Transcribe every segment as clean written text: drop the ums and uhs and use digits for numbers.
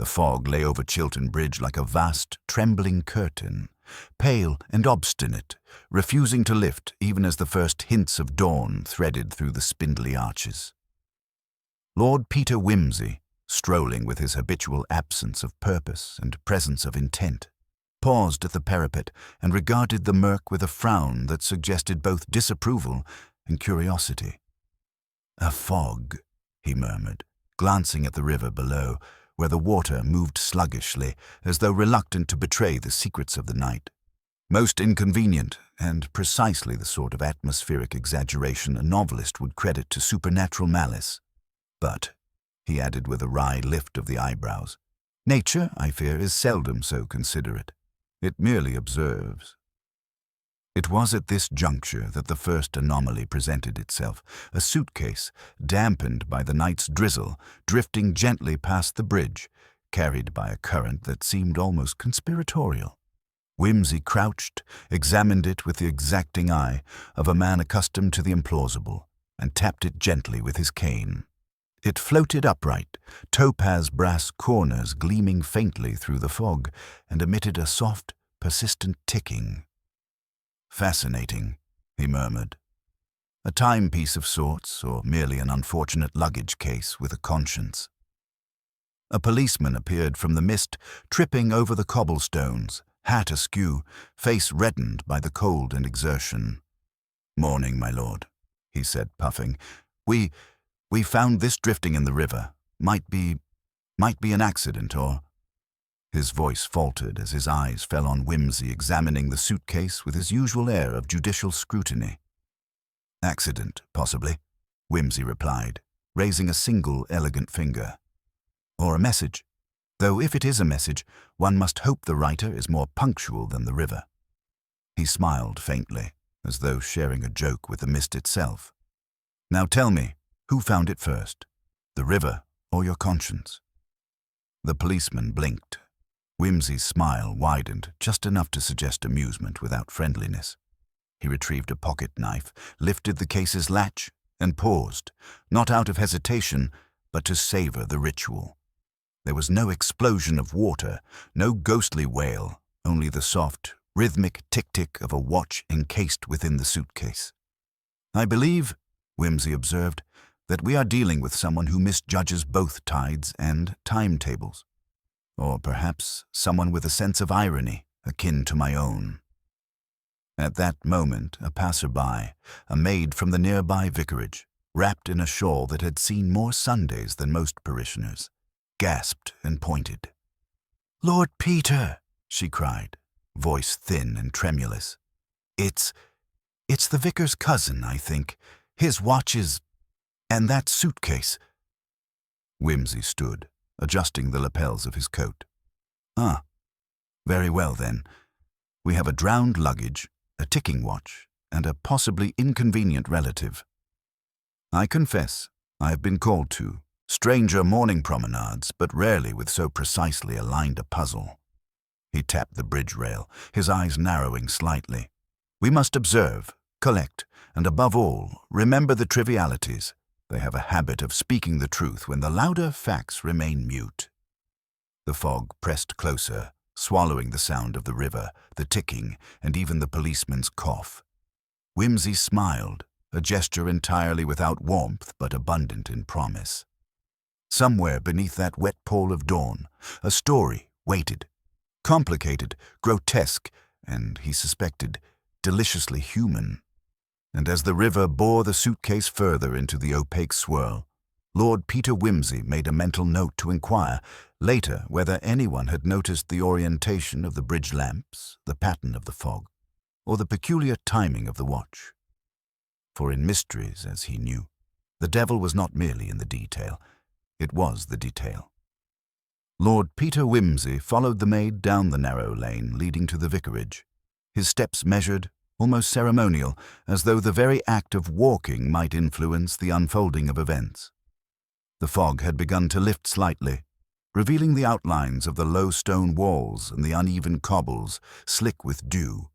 The fog lay over Chiltern Bridge like a vast, trembling curtain, pale and obstinate, refusing to lift even as the first hints of dawn threaded through the spindly arches. Lord Peter Wimsey, strolling with his habitual absence of purpose and presence of intent, paused at the parapet and regarded the murk with a frown that suggested both disapproval and curiosity. "A fog," he murmured, glancing at the river below, where the water moved sluggishly, as though reluctant to betray the secrets of the night. Most inconvenient, and precisely the sort of atmospheric exaggeration a novelist would credit to supernatural malice. But, he added with a wry lift of the eyebrows, nature, I fear, is seldom so considerate. It merely observes. It was at this juncture that the first anomaly presented itself, a suitcase, dampened by the night's drizzle, drifting gently past the bridge, carried by a current that seemed almost conspiratorial. Wimsey crouched, examined it with the exacting eye of a man accustomed to the implausible, and tapped it gently with his cane. It floated upright, topaz brass corners gleaming faintly through the fog, and emitted a soft, persistent ticking. "Fascinating," he murmured. "A timepiece of sorts, or merely an unfortunate luggage case with a conscience." A policeman appeared from the mist, tripping over the cobblestones, hat askew, face reddened by the cold and exertion. "Morning, my lord," he said, puffing. We found this drifting in the river. Might be an accident, or—" His voice faltered as his eyes fell on Wimsey examining the suitcase with his usual air of judicial scrutiny. "Accident, possibly," Wimsey replied, raising a single elegant finger. "Or a message, though if it is a message, one must hope the writer is more punctual than the river." He smiled faintly, as though sharing a joke with the mist itself. "Now tell me, who found it first, the river or your conscience?" The policeman blinked. Wimsey's smile widened just enough to suggest amusement without friendliness. He retrieved a pocket knife, lifted the case's latch, and paused, not out of hesitation, but to savor the ritual. There was no explosion of water, no ghostly wail, only the soft, rhythmic tick-tick of a watch encased within the suitcase. "I believe," Wimsey observed, "that we are dealing with someone who misjudges both tides and timetables. Or perhaps someone with a sense of irony, akin to my own." At that moment, a passer-by, a maid from the nearby vicarage, wrapped in a shawl that had seen more Sundays than most parishioners, gasped and pointed. "Lord Peter," she cried, voice thin and tremulous. It's the vicar's cousin, I think. His watch is... and that suitcase." Wimsey stood, adjusting the lapels of his coat. "Ah, very well then. We have a drowned luggage, a ticking watch, and a possibly inconvenient relative. I confess, I have been called to stranger morning promenades, but rarely with so precisely aligned a puzzle." He tapped the bridge rail, his eyes narrowing slightly. "We must observe, collect, and above all, remember the trivialities. They have a habit of speaking the truth when the louder facts remain mute." The fog pressed closer, swallowing the sound of the river, the ticking, and even the policeman's cough. Wimsey smiled, a gesture entirely without warmth but abundant in promise. Somewhere beneath that wet pall of dawn, a story waited, complicated, grotesque, and, he suspected, deliciously human. And as the river bore the suitcase further into the opaque swirl, Lord Peter Wimsey made a mental note to inquire later whether anyone had noticed the orientation of the bridge lamps, the pattern of the fog, or the peculiar timing of the watch. For in mysteries, as he knew, the devil was not merely in the detail, it was the detail. Lord Peter Wimsey followed the maid down the narrow lane leading to the vicarage, his steps measured, almost ceremonial, as though the very act of walking might influence the unfolding of events. The fog had begun to lift slightly, revealing the outlines of the low stone walls and the uneven cobbles, slick with dew.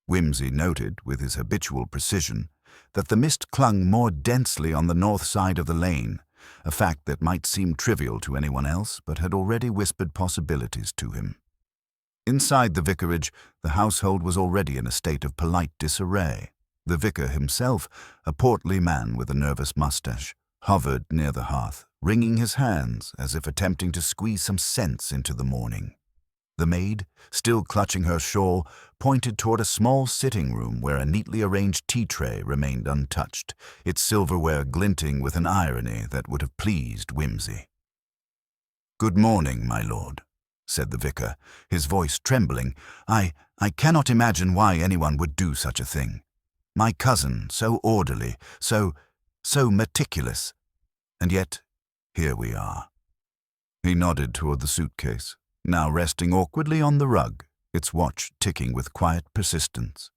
Wimsey noted, with his habitual precision, that the mist clung more densely on the north side of the lane, a fact that might seem trivial to anyone else but had already whispered possibilities to him. Inside the vicarage, the household was already in a state of polite disarray. The vicar himself, a portly man with a nervous mustache, hovered near the hearth, wringing his hands as if attempting to squeeze some sense into the morning. The maid, still clutching her shawl, pointed toward a small sitting room where a neatly arranged tea tray remained untouched, its silverware glinting with an irony that would have pleased whimsy. "Good morning, my lord," said the vicar, his voice trembling. I cannot imagine why anyone would do such a thing. My cousin, so orderly, so meticulous. And yet, here we are." He nodded toward the suitcase, now resting awkwardly on the rug, its watch ticking with quiet persistence.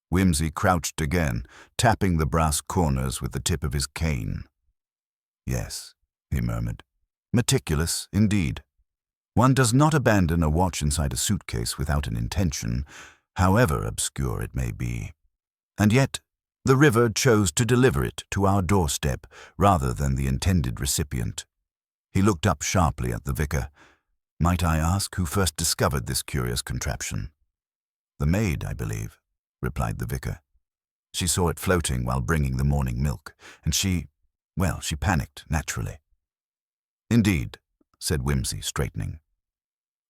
Whimsy crouched again, tapping the brass corners with the tip of his cane. "Yes," he murmured. "Meticulous, indeed. One does not abandon a watch inside a suitcase without an intention, however obscure it may be. And yet, the river chose to deliver it to our doorstep rather than the intended recipient." He looked up sharply at the vicar. "Might I ask who first discovered this curious contraption?" "The maid, I believe," replied the vicar. "She saw it floating while bringing the morning milk, and she panicked, naturally." "Indeed," said Whimsy, straightening.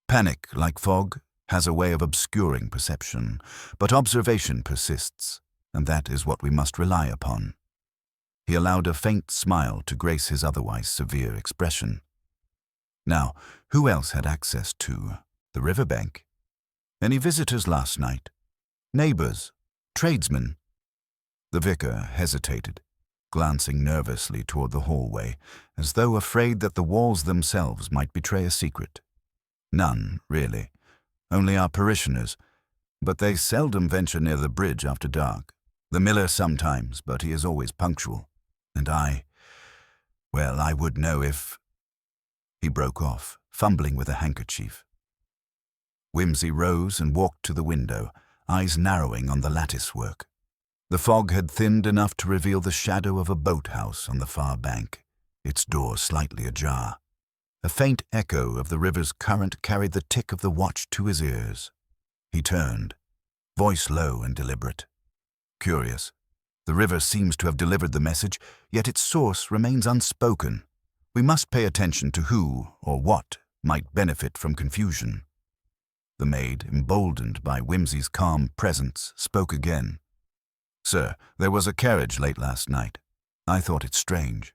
"Panic, like fog, has a way of obscuring perception, but observation persists, and that is what we must rely upon." He allowed a faint smile to grace his otherwise severe expression. "Now, who else had access to the riverbank? Any visitors last night? Neighbors? Tradesmen?" The vicar hesitated, glancing nervously toward the hallway, as though afraid that the walls themselves might betray a secret. "None, really. Only our parishioners, but they seldom venture near the bridge after dark. The miller sometimes, but he is always punctual. And I would know if—" He broke off, fumbling with a handkerchief. Whimsy rose and walked to the window, eyes narrowing on the lattice work. The fog had thinned enough to reveal the shadow of a boathouse on the far bank, its door slightly ajar. A faint echo of the river's current carried the tick of the watch to his ears. He turned, voice low and deliberate. Curious. The river seems to have delivered the message, yet its source remains unspoken. We must pay attention to who or what might benefit from confusion. The maid, emboldened by Whimsy's calm presence, spoke again. "Sir, there was a carriage late last night. I thought it strange.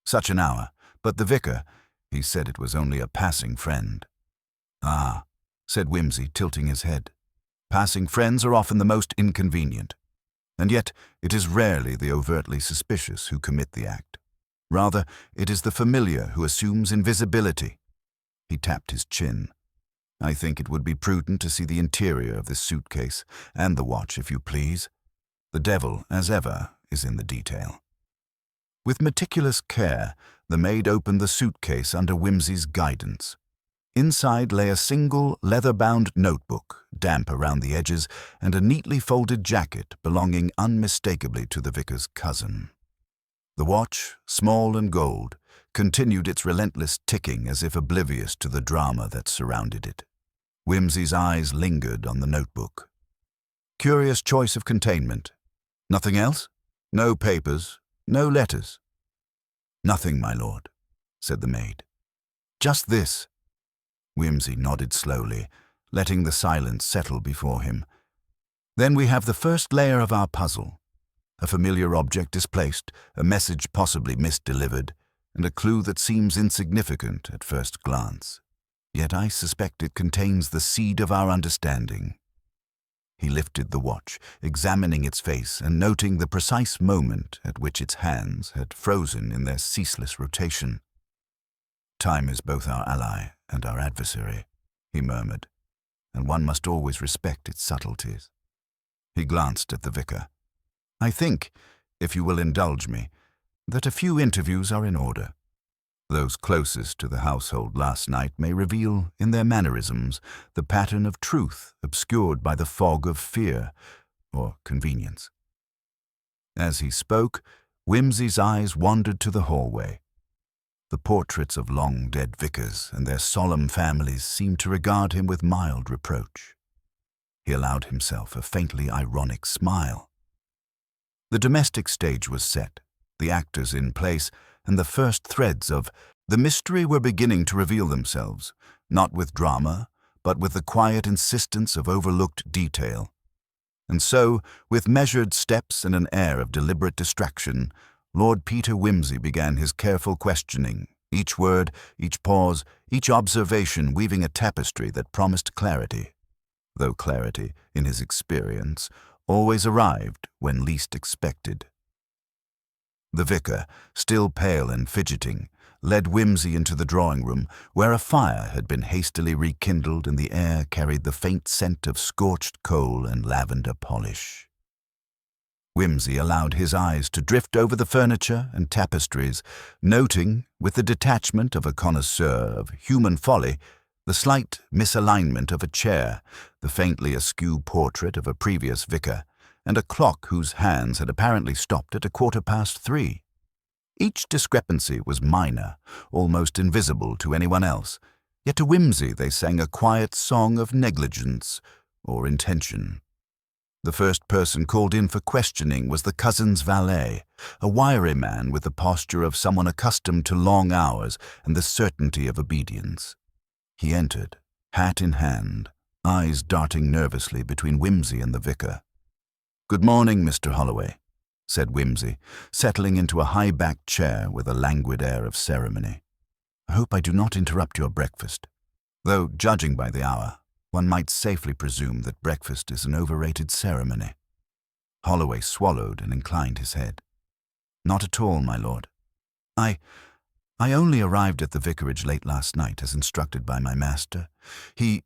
Such an hour, but the vicar, he said it was only a passing friend." "Ah," said Whimsy, tilting his head. "Passing friends are often the most inconvenient. And yet it is rarely the overtly suspicious who commit the act. Rather, it is the familiar who assumes invisibility." He tapped his chin. "I think it would be prudent to see the interior of this suitcase, and the watch, if you please. The devil, as ever, is in the detail." With meticulous care, the maid opened the suitcase under Whimsy's guidance. Inside lay a single leather-bound notebook, damp around the edges, and a neatly folded jacket belonging unmistakably to the vicar's cousin. The watch, small and gold, continued its relentless ticking as if oblivious to the drama that surrounded it. Whimsy's eyes lingered on the notebook. Curious choice of containment. Nothing else? No papers, no letters? "Nothing, my lord," said the maid. "Just this." Whimsy nodded slowly, letting the silence settle before him. "Then we have the first layer of our puzzle. A familiar object displaced, a message possibly misdelivered, and a clue that seems insignificant at first glance. Yet I suspect it contains the seed of our understanding." He lifted the watch, examining its face and noting the precise moment at which its hands had frozen in their ceaseless rotation. "Time is both our ally and our adversary," he murmured, "and one must always respect its subtleties." He glanced at the vicar. "I think, if you will indulge me, that a few interviews are in order. Those closest to the household last night may reveal, in their mannerisms, the pattern of truth obscured by the fog of fear or convenience." As he spoke, Whimsy's eyes wandered to the hallway. The portraits of long-dead vicars and their solemn families seemed to regard him with mild reproach. He allowed himself a faintly ironic smile. The domestic stage was set, the actors in place, and the first threads of the mystery were beginning to reveal themselves, not with drama, but with the quiet insistence of overlooked detail. And so, with measured steps and an air of deliberate distraction, Lord Peter Wimsey began his careful questioning, each word, each pause, each observation weaving a tapestry that promised clarity, though clarity, in his experience, always arrived when least expected. The vicar, still pale and fidgeting, led Wimsey into the drawing-room, where a fire had been hastily rekindled and the air carried the faint scent of scorched coal and lavender polish. Wimsey allowed his eyes to drift over the furniture and tapestries, noting, with the detachment of a connoisseur of human folly, the slight misalignment of a chair, the faintly askew portrait of a previous vicar, and a clock whose hands had apparently stopped at 3:15. Each discrepancy was minor, almost invisible to anyone else, yet to Wimsey they sang a quiet song of negligence or intention. The first person called in for questioning was the cousin's valet, a wiry man with the posture of someone accustomed to long hours and the certainty of obedience. He entered, hat in hand, eyes darting nervously between Wimsey and the vicar. "Good morning, Mr. Holloway," said Wimsey, settling into a high-backed chair with a languid air of ceremony. "I hope I do not interrupt your breakfast, though, judging by the hour, one might safely presume that breakfast is an overrated ceremony." Holloway swallowed and inclined his head. "Not at all, my lord. I only arrived at the vicarage late last night, as instructed by my master. He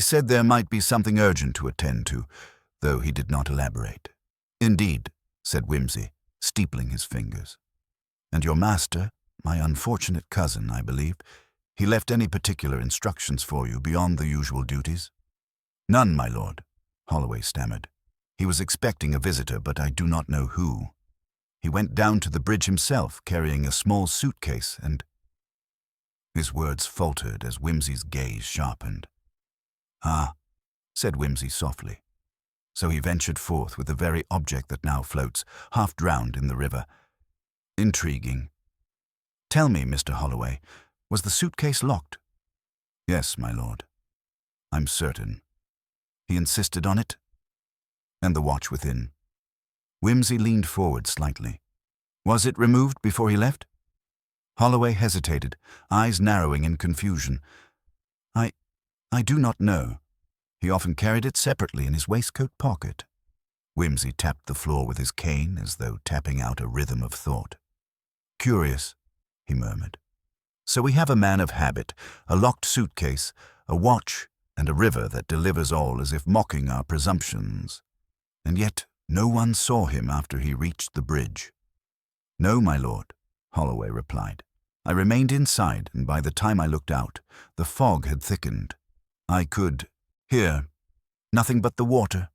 said there might be something urgent to attend to, though he did not elaborate." "Indeed," said Wimsey, steepling his fingers. "And your master, my unfortunate cousin, I believe, he left any particular instructions for you beyond the usual duties?" "None, my lord," Holloway stammered. "He was expecting a visitor, but I do not know who. He went down to the bridge himself, carrying a small suitcase, and—" His words faltered as Wimsey's gaze sharpened. "Ah," said Wimsey softly. "So he ventured forth with the very object that now floats, half drowned in the river. Intriguing. Tell me, Mr. Holloway, was the suitcase locked?" "Yes, my lord. I'm certain." "He insisted on it?" "And the watch within." Wimsey leaned forward slightly. "Was it removed before he left?" Holloway hesitated, eyes narrowing in confusion. I do not know. He often carried it separately in his waistcoat pocket." Wimsey tapped the floor with his cane as though tapping out a rhythm of thought. "Curious," he murmured. "So we have a man of habit, a locked suitcase, a watch, and a river that delivers all as if mocking our presumptions. And yet no one saw him after he reached the bridge." "No, my lord," Holloway replied. "I remained inside, and by the time I looked out, the fog had thickened. I could hear nothing but the water."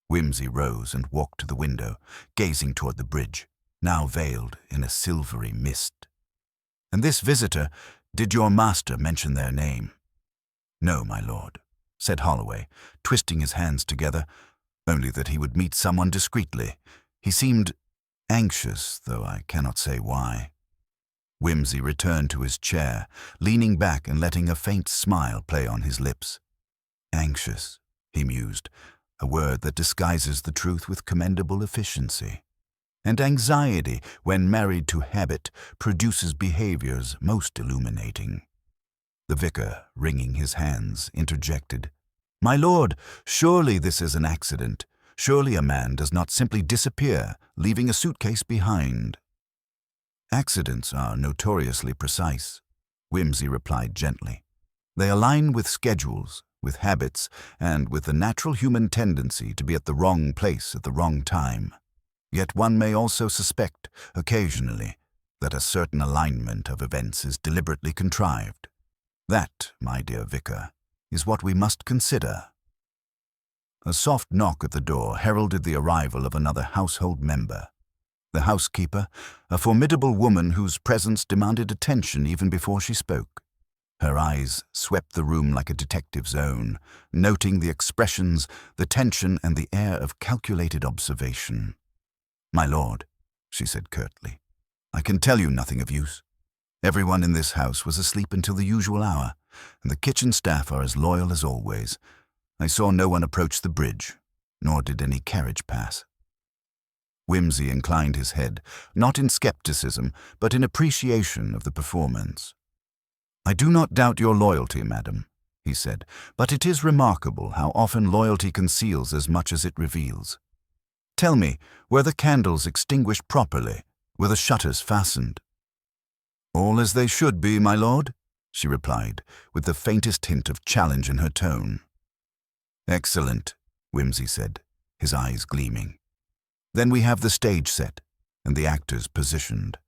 Wimsey rose and walked to the window, gazing toward the bridge, now veiled in a silvery mist. "And this visitor, did your master mention their name?" "No, my lord," said Holloway, twisting his hands together, "only that he would meet someone discreetly. He seemed anxious, though I cannot say why." Wimsey returned to his chair, leaning back and letting a faint smile play on his lips. "Anxious," he mused, a word that disguises the truth with commendable efficiency. And anxiety, when married to habit, produces behaviors most illuminating. The vicar, wringing his hands, interjected, "My lord, surely this is an accident. Surely a man does not simply disappear, leaving a suitcase behind." "Accidents are notoriously precise," Wimsey replied gently. "They align with schedules, with habits, and with the natural human tendency to be at the wrong place at the wrong time. Yet one may also suspect, occasionally, that a certain alignment of events is deliberately contrived. That, my dear vicar, is what we must consider." A soft knock at the door heralded the arrival of another household member. The housekeeper, a formidable woman whose presence demanded attention even before she spoke. Her eyes swept the room like a detective's own, noting the expressions, the tension, and the air of calculated observation. "My lord," she said curtly, "I can tell you nothing of use. Everyone in this house was asleep until the usual hour, and the kitchen staff are as loyal as always. I saw no one approach the bridge, nor did any carriage pass." Whimsy inclined his head, not in skepticism, but in appreciation of the performance. "I do not doubt your loyalty, madam," he said, "but it is remarkable how often loyalty conceals as much as it reveals. Tell me, were the candles extinguished properly? Were the shutters fastened?" "All as they should be, my lord," she replied, with the faintest hint of challenge in her tone. "Excellent," Whimsy said, his eyes gleaming. "Then we have the stage set, and the actors positioned.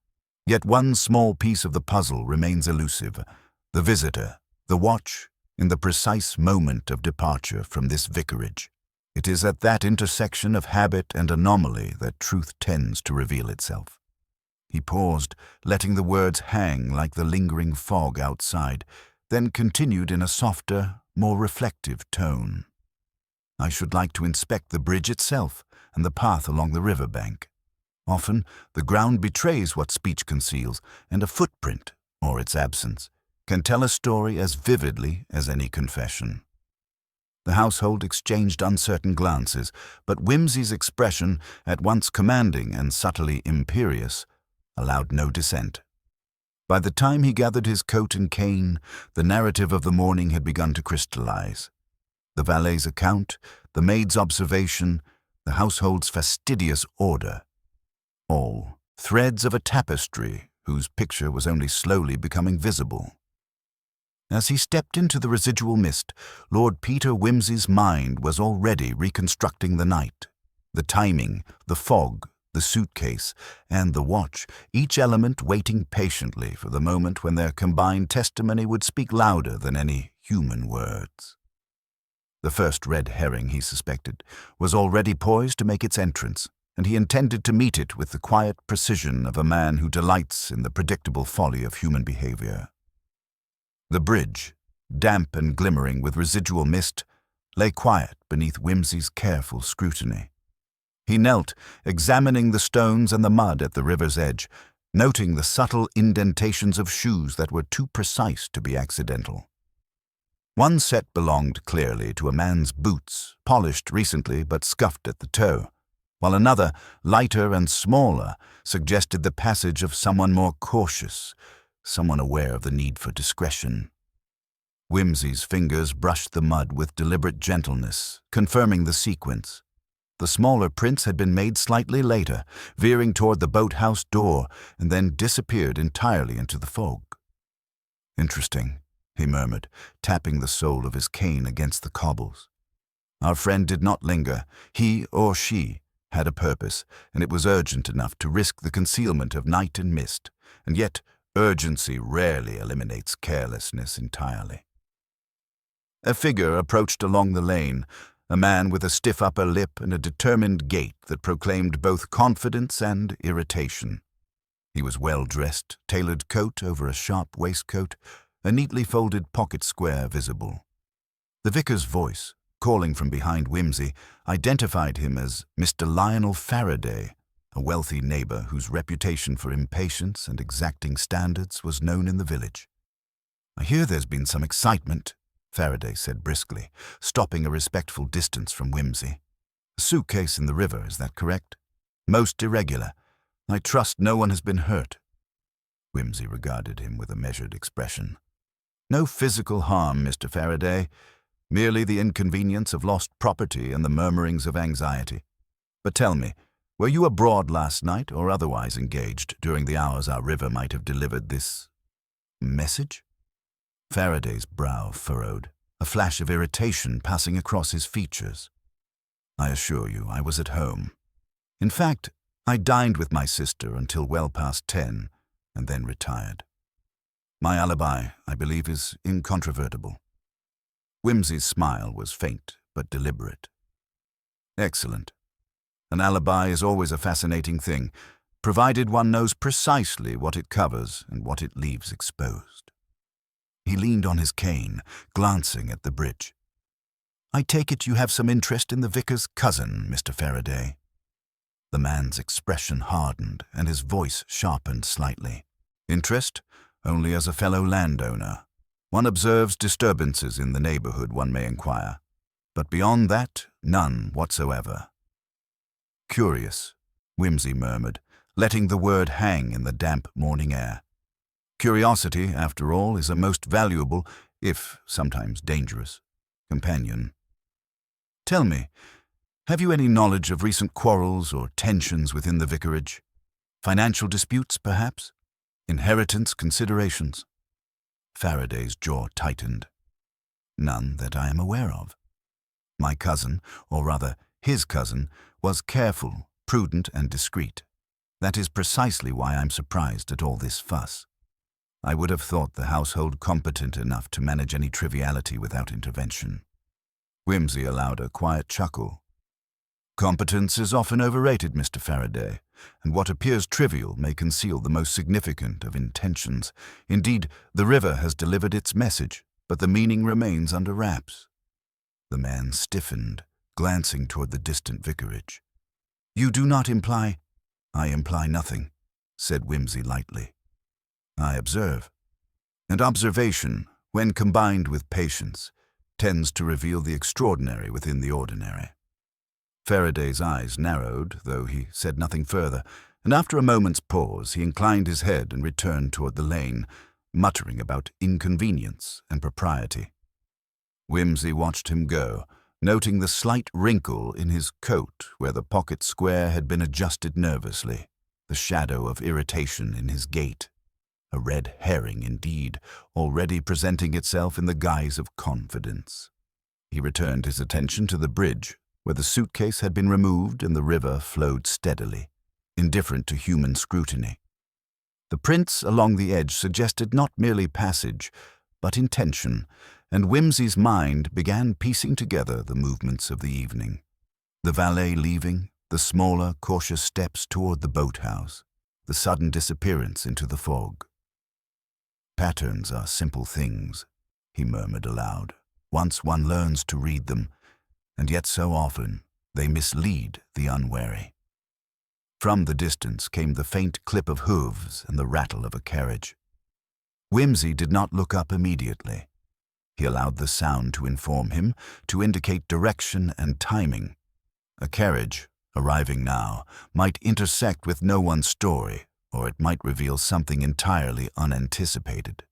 Yet one small piece of the puzzle remains elusive: the visitor, the watch, in the precise moment of departure from this vicarage. It is at that intersection of habit and anomaly that truth tends to reveal itself." He paused, letting the words hang like the lingering fog outside, then continued in a softer, more reflective tone. "I should like to inspect the bridge itself and the path along the river bank. Often, the ground betrays what speech conceals, and a footprint, or its absence, can tell a story as vividly as any confession." The household exchanged uncertain glances, but Whimsy's expression, at once commanding and subtly imperious, allowed no dissent. By the time he gathered his coat and cane, the narrative of the morning had begun to crystallize. The valet's account, the maid's observation, the household's fastidious order. All threads of a tapestry whose picture was only slowly becoming visible. As he stepped into the residual mist, Lord Peter Whimsy's mind was already reconstructing the night. The timing, the fog, the suitcase, and the watch, each element waiting patiently for the moment when their combined testimony would speak louder than any human words. The first red herring, he suspected, was already poised to make its entrance, and he intended to meet it with the quiet precision of a man who delights in the predictable folly of human behavior. The bridge, damp and glimmering with residual mist, lay quiet beneath Whimsy's careful scrutiny. He knelt, examining the stones and the mud at the river's edge, noting the subtle indentations of shoes that were too precise to be accidental. One set belonged clearly to a man's boots, polished recently but scuffed at the toe, while another, lighter and smaller, suggested the passage of someone more cautious, someone aware of the need for discretion. Whimsy's fingers brushed the mud with deliberate gentleness, confirming the sequence. The smaller prints had been made slightly later, veering toward the boathouse door, and then disappeared entirely into the fog. "Interesting," he murmured, tapping the sole of his cane against the cobbles. Our friend did not linger. He or she had a purpose, and it was urgent enough to risk the concealment of night and mist, and yet urgency rarely eliminates carelessness entirely. A figure approached along the lane, a man with a stiff upper lip and a determined gait that proclaimed both confidence and irritation. He was well-dressed, tailored coat over a sharp waistcoat, a neatly folded pocket square visible. The vicar's voice, calling from behind Whimsy, identified him as Mr. Lionel Faraday, a wealthy neighbor whose reputation for impatience and exacting standards was known in the village. "I hear there's been some excitement," Faraday said briskly, stopping a respectful distance from Whimsy. "A suitcase in the river, is that correct? Most irregular. I trust no one has been hurt." Whimsy regarded him with a measured expression. "No physical harm, Mr. Faraday. Merely the inconvenience of lost property and the murmurings of anxiety. But tell me, were you abroad last night or otherwise engaged during the hours our river might have delivered this message?" Faraday's brow furrowed, a flash of irritation passing across his features. "I assure you, I was at home. In fact, I dined with my sister until well past 10, and then retired. My alibi, I believe, is incontrovertible." Whimsy's smile was faint but deliberate. "Excellent. An alibi is always a fascinating thing, provided one knows precisely what it covers and what it leaves exposed. He leaned on his cane, glancing at the bridge. "I take it you have some interest in the vicar's cousin, Mr. Faraday." The man's expression hardened and his voice sharpened slightly. "Interest? Only as a fellow landowner. One observes disturbances in the neighborhood, one may inquire. But beyond that, none whatsoever." "Curious," Whimsy murmured, letting the word hang in the damp morning air. "Curiosity, after all, is a most valuable, if sometimes dangerous, companion. Tell me, have you any knowledge of recent quarrels or tensions within the vicarage? Financial disputes, perhaps? Inheritance considerations?" Faraday's jaw tightened. "None that I am aware of. My cousin, or rather his cousin, was careful, prudent, and discreet. That is precisely why I'm surprised at all this fuss. I would have thought the household competent enough to manage any triviality without intervention." Whimsy allowed a quiet chuckle. "Competence is often overrated, Mr. Faraday, and what appears trivial may conceal the most significant of intentions. Indeed, the river has delivered its message, but the meaning remains under wraps." The man stiffened, glancing toward the distant vicarage. "You do not imply—" "I imply nothing," said Whimsy lightly. "I observe. And observation, when combined with patience, tends to reveal the extraordinary within the ordinary." Faraday's eyes narrowed, though he said nothing further, and after a moment's pause he inclined his head and returned toward the lane, muttering about inconvenience and propriety. Whimsy watched him go, noting the slight wrinkle in his coat where the pocket square had been adjusted nervously, the shadow of irritation in his gait. A red herring, indeed, already presenting itself in the guise of confidence. He returned his attention to the bridge, where the suitcase had been removed and the river flowed steadily, indifferent to human scrutiny. The prints along the edge suggested not merely passage, but intention, and Whimsy's mind began piecing together the movements of the evening. The valet leaving, the smaller, cautious steps toward the boathouse, the sudden disappearance into the fog. "Patterns are simple things," he murmured aloud, "once one learns to read them, and yet so often they mislead the unwary." From the distance came the faint clip of hooves and the rattle of a carriage. Whimsy did not look up immediately. He allowed the sound to inform him, to indicate direction and timing. A carriage, arriving now, might intersect with no one's story, or it might reveal something entirely unanticipated.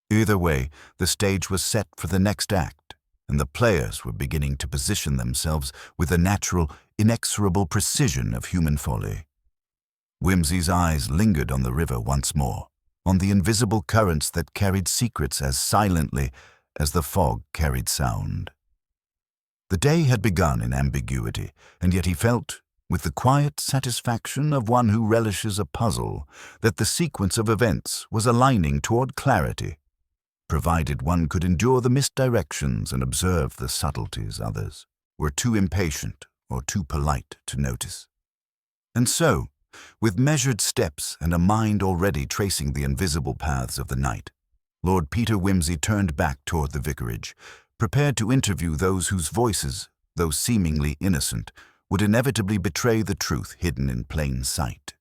Either way, the stage was set for the next act, and the players were beginning to position themselves with the natural, inexorable precision of human folly. Whimsy's eyes lingered on the river once more, on the invisible currents that carried secrets as silently as the fog carried sound. The day had begun in ambiguity, and yet he felt, with the quiet satisfaction of one who relishes a puzzle, that the sequence of events was aligning toward clarity, provided one could endure the misdirections and observe the subtleties others were too impatient or too polite to notice. And so, with measured steps and a mind already tracing the invisible paths of the night, Lord Peter Whimsy turned back toward the vicarage, prepared to interview those whose voices, though seemingly innocent, would inevitably betray the truth hidden in plain sight.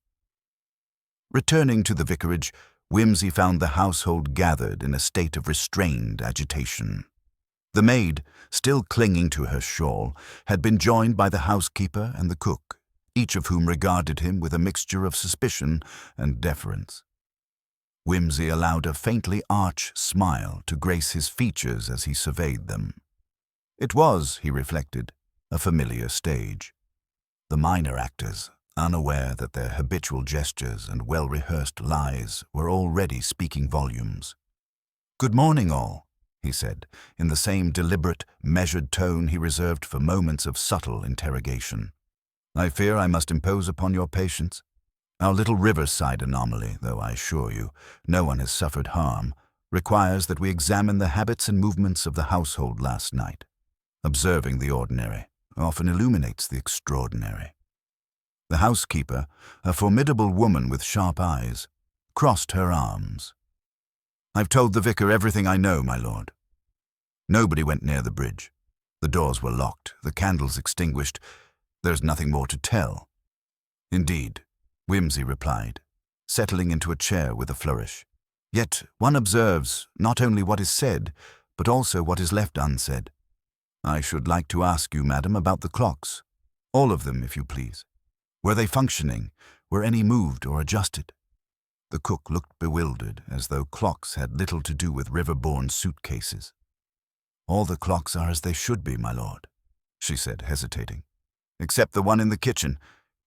Returning to the vicarage, Whimsy found the household gathered in a state of restrained agitation. The maid, still clinging to her shawl, had been joined by the housekeeper and the cook, each of whom regarded him with a mixture of suspicion and deference. Whimsy allowed a faintly arch smile to grace his features as he surveyed them. It was, he reflected, a familiar stage. The minor actors, unaware that their habitual gestures and well-rehearsed lies were already speaking volumes. "Good morning, all," he said, in the same deliberate, measured tone he reserved for moments of subtle interrogation. "I fear I must impose upon your patience. Our little riverside anomaly, though I assure you no one has suffered harm, requires that we examine the habits and movements of the household last night. Observing the ordinary often illuminates the extraordinary." The housekeeper, a formidable woman with sharp eyes, crossed her arms. "I've told the vicar everything I know, my lord. Nobody went near the bridge. The doors were locked, the candles extinguished. There's nothing more to tell." "Indeed," Whimsy replied, settling into a chair with a flourish. "Yet one observes not only what is said, but also what is left unsaid. I should like to ask you, madam, about the clocks. All of them, if you please. Were they functioning? Were any moved or adjusted?" The cook looked bewildered, as though clocks had little to do with river-borne suitcases. "All the clocks are as they should be, my lord," she said, hesitating. "Except the one in the kitchen.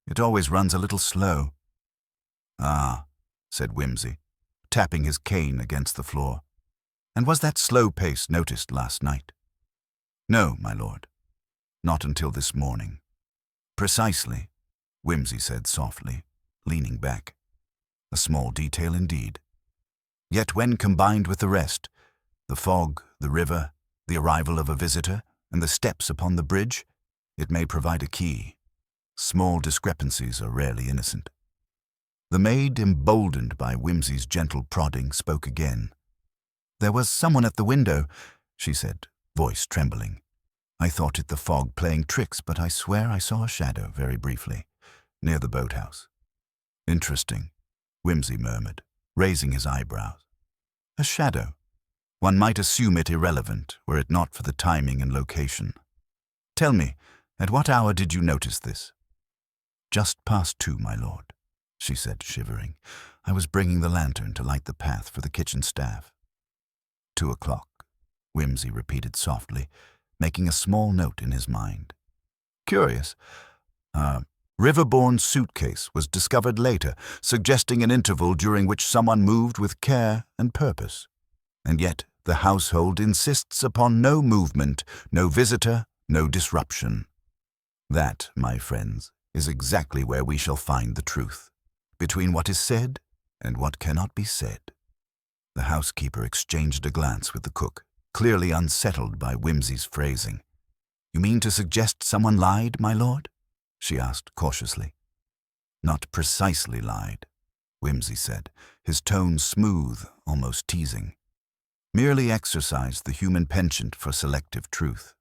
It always runs a little slow." "Ah," said Whimsy, tapping his cane against the floor. "And was that slow pace noticed last night?" "No, my lord. Not until this morning." "Precisely," Whimsy said softly, leaning back. "A small detail indeed. Yet when combined with the rest, the fog, the river, the arrival of a visitor, and the steps upon the bridge, it may provide a key. Small discrepancies are rarely innocent." The maid, emboldened by Whimsy's gentle prodding, spoke again. "There was someone at the window," she said, voice trembling. "I thought it the fog playing tricks, but I swear I saw a shadow very briefly, near the boathouse." "Interesting," Whimsy murmured, raising his eyebrows. "A shadow. One might assume it irrelevant, were it not for the timing and location. Tell me, at what hour did you notice this?" "Just past 2, my lord," she said, shivering. "I was bringing the lantern to light the path for the kitchen staff." 2 o'clock, Whimsy repeated softly, making a small note in his mind. "Curious. River-borne suitcase was discovered later, suggesting an interval during which someone moved with care and purpose. And yet the household insists upon no movement, no visitor, no disruption. That, my friends, is exactly where we shall find the truth, between what is said and what cannot be said." The housekeeper exchanged a glance with the cook, clearly unsettled by Whimsy's phrasing. "You mean to suggest someone lied, my lord?" she asked cautiously. "Not precisely lied," Whimsy said, his tone smooth, almost teasing. "Merely exercised the human penchant for selective truth.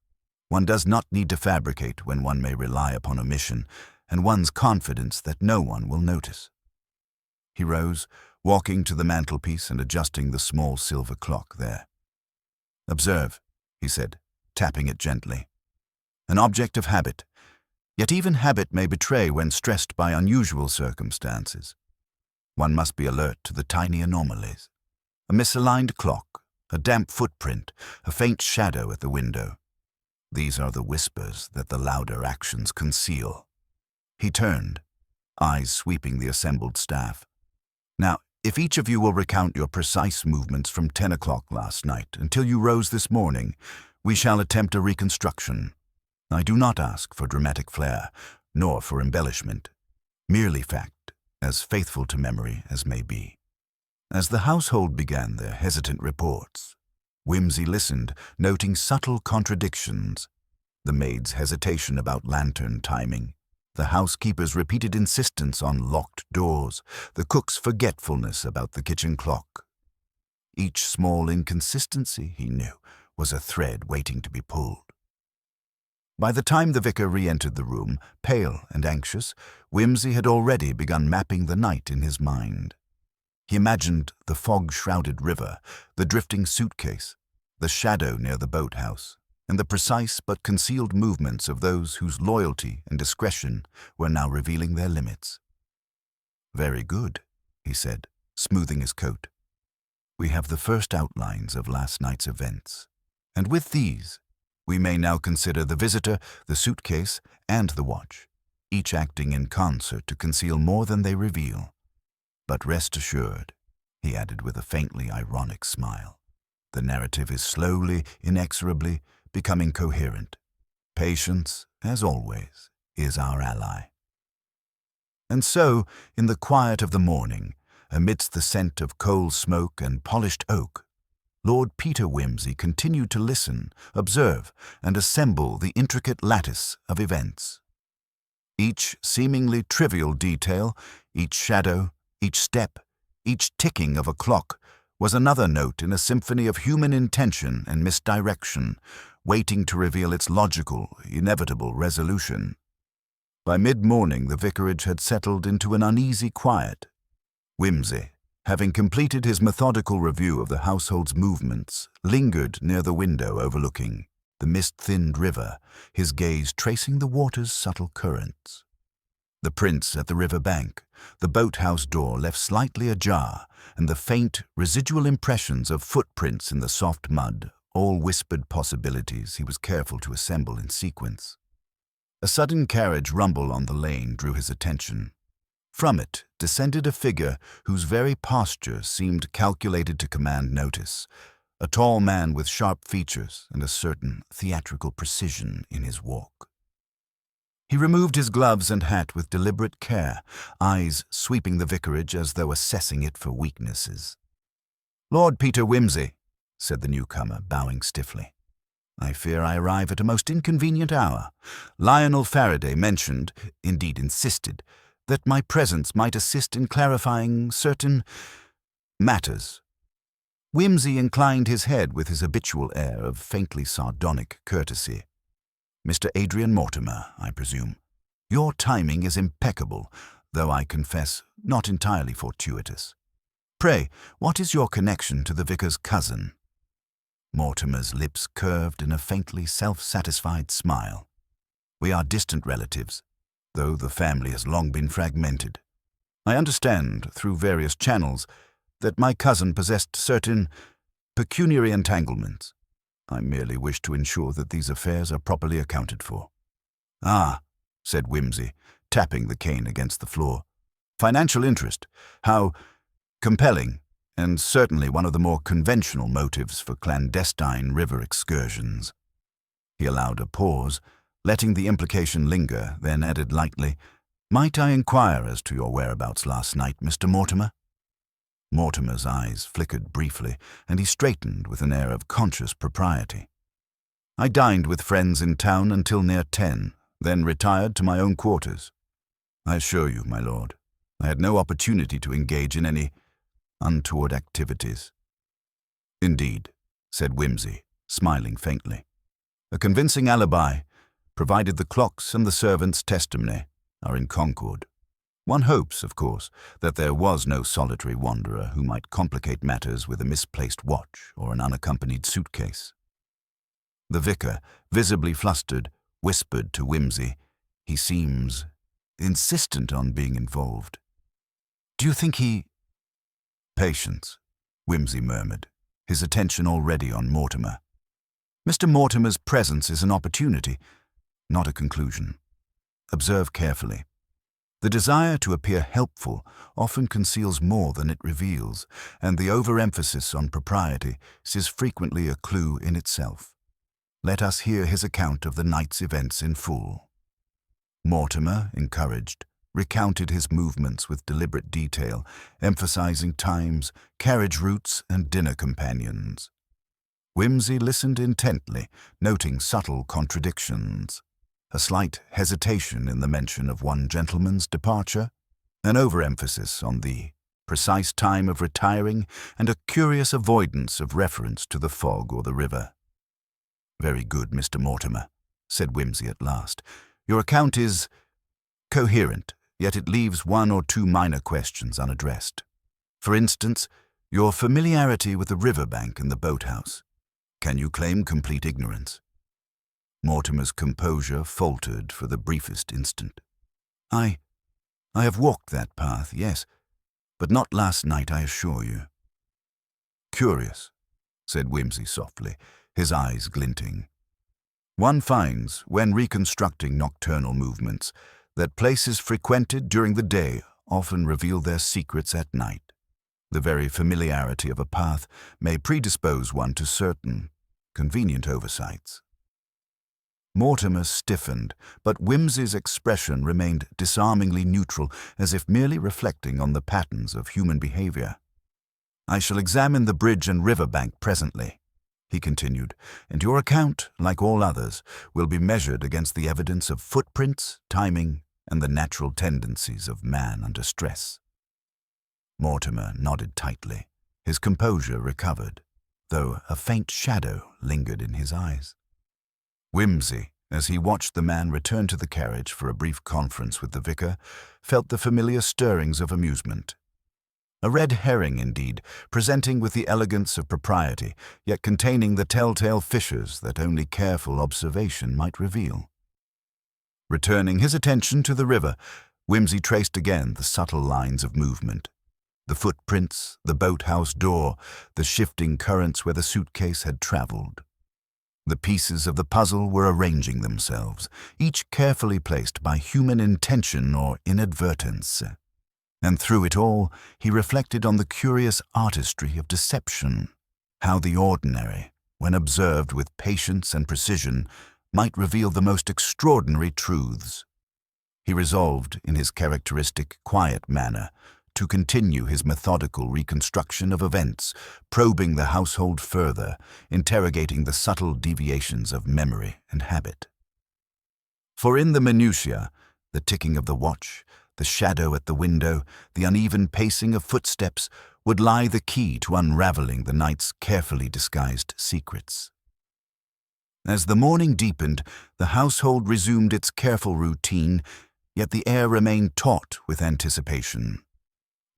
One does not need to fabricate when one may rely upon omission and one's confidence that no one will notice." He rose, walking to the mantelpiece and adjusting the small silver clock there. "Observe," he said, tapping it gently. "An object of habit. Yet even habit may betray when stressed by unusual circumstances. One must be alert to the tiny anomalies. A misaligned clock, a damp footprint, a faint shadow at the window. These are the whispers that the louder actions conceal." He turned, eyes sweeping the assembled staff. "Now, if each of you will recount your precise movements from 10 o'clock last night until you rose this morning, we shall attempt a reconstruction. I do not ask for dramatic flair, nor for embellishment. Merely fact, as faithful to memory as may be." As the household began their hesitant reports, Whimsy listened, noting subtle contradictions. The maid's hesitation about lantern timing, the housekeeper's repeated insistence on locked doors, the cook's forgetfulness about the kitchen clock. Each small inconsistency, he knew, was a thread waiting to be pulled. By the time the vicar re-entered the room, pale and anxious, Whimsy had already begun mapping the night in his mind. He imagined the fog-shrouded river, the drifting suitcase, the shadow near the boathouse, and the precise but concealed movements of those whose loyalty and discretion were now revealing their limits. "Very good," he said, smoothing his coat. "We have the first outlines of last night's events, and with these, we may now consider the visitor, the suitcase, and the watch, each acting in concert to conceal more than they reveal. But rest assured," he added with a faintly ironic smile, "the narrative is slowly, inexorably becoming coherent. Patience, as always, is our ally." And so, in the quiet of the morning, amidst the scent of coal smoke and polished oak, Lord Peter Whimsy continued to listen, observe, and assemble the intricate lattice of events. Each seemingly trivial detail, each shadow, each step, each ticking of a clock, was another note in a symphony of human intention and misdirection, waiting to reveal its logical, inevitable resolution. By mid-morning, the vicarage had settled into an uneasy quiet. Whimsy, having completed his methodical review of the household's movements, lingered near the window overlooking the mist-thinned river, his gaze tracing the water's subtle currents. The prints at the river bank, the boathouse door left slightly ajar, and the faint, residual impressions of footprints in the soft mud, all whispered possibilities he was careful to assemble in sequence. A sudden carriage rumble on the lane drew his attention. From it descended a figure whose very posture seemed calculated to command notice, a tall man with sharp features and a certain theatrical precision in his walk. He removed his gloves and hat with deliberate care, eyes sweeping the vicarage as though assessing it for weaknesses. "Lord Peter Whimsy," said the newcomer, bowing stiffly. "I fear I arrive at a most inconvenient hour. Lionel Faraday mentioned, indeed insisted, that my presence might assist in clarifying certain matters." Whimsy inclined his head with his habitual air of faintly sardonic courtesy. "Mr. Adrian Mortimer, I presume. Your timing is impeccable, though I confess not entirely fortuitous. Pray, what is your connection to the vicar's cousin?" Mortimer's lips curved in a faintly self-satisfied smile. "We are distant relatives, though the family has long been fragmented. I understand, through various channels, that my cousin possessed certain pecuniary entanglements. I merely wish to ensure that these affairs are properly accounted for." "Ah," said Whimsy, tapping the cane against the floor. "Financial interest. How compelling, and certainly one of the more conventional motives for clandestine river excursions." He allowed a pause, letting the implication linger, then added lightly, "Might I inquire as to your whereabouts last night, Mr. Mortimer?" Mortimer's eyes flickered briefly, and he straightened with an air of conscious propriety. "I dined with friends in town until near 10, then retired to my own quarters. I assure you, my lord, I had no opportunity to engage in any untoward activities." "Indeed," said Whimsy, smiling faintly. "A convincing alibi, provided the clocks and the servants' testimony are in concord. One hopes, of course, that there was no solitary wanderer who might complicate matters with a misplaced watch or an unaccompanied suitcase." The vicar, visibly flustered, whispered to Whimsy, "He seems insistent on being involved. Do you think he—" "Patience," Whimsy murmured, his attention already on Mortimer. "Mr. Mortimer's presence is an opportunity, not a conclusion. Observe carefully. The desire to appear helpful often conceals more than it reveals, and the overemphasis on propriety is frequently a clue in itself. Let us hear his account of the night's events in full." Mortimer, encouraged, recounted his movements with deliberate detail, emphasizing times, carriage routes, and dinner companions. Whimsy listened intently, noting subtle contradictions. A slight hesitation in the mention of one gentleman's departure, an overemphasis on the precise time of retiring, and a curious avoidance of reference to the fog or the river. "Very good, Mr. Mortimer," said Whimsy at last. "Your account is coherent, yet it leaves one or two minor questions unaddressed. For instance, your familiarity with the river bank and the boathouse. Can you claim complete ignorance?" Mortimer's composure faltered for the briefest instant. I have walked that path, yes, but not last night, I assure you." "Curious," said Whimsy softly, his eyes glinting. "One finds, when reconstructing nocturnal movements, that places frequented during the day often reveal their secrets at night. The very familiarity of a path may predispose one to certain convenient oversights." Mortimer stiffened, but Whimsy's expression remained disarmingly neutral, as if merely reflecting on the patterns of human behavior. "I shall examine the bridge and river bank presently," he continued, "and your account, like all others, will be measured against the evidence of footprints, timing, and the natural tendencies of man under stress. Mortimer nodded tightly, his composure recovered, though a faint shadow lingered in his eyes. Whimsy, as he watched the man return to the carriage for a brief conference with the vicar, felt the familiar stirrings of amusement. A red herring indeed, presenting with the elegance of propriety, yet containing the telltale fissures that only careful observation might reveal. Returning his attention to the river, Whimsy traced again the subtle lines of movement. The footprints, the boathouse door, the shifting currents where the suitcase had traveled. The pieces of the puzzle were arranging themselves, each carefully placed by human intention or inadvertence. And through it all, he reflected on the curious artistry of deception, how the ordinary, when observed with patience and precision, might reveal the most extraordinary truths. He resolved, in his characteristic, quiet manner, to continue his methodical reconstruction of events, probing the household further, interrogating the subtle deviations of memory and habit. For in the minutiae, the ticking of the watch, the shadow at the window, the uneven pacing of footsteps, would lie the key to unraveling the night's carefully disguised secrets. As the morning deepened, the household resumed its careful routine, yet the air remained taut with anticipation.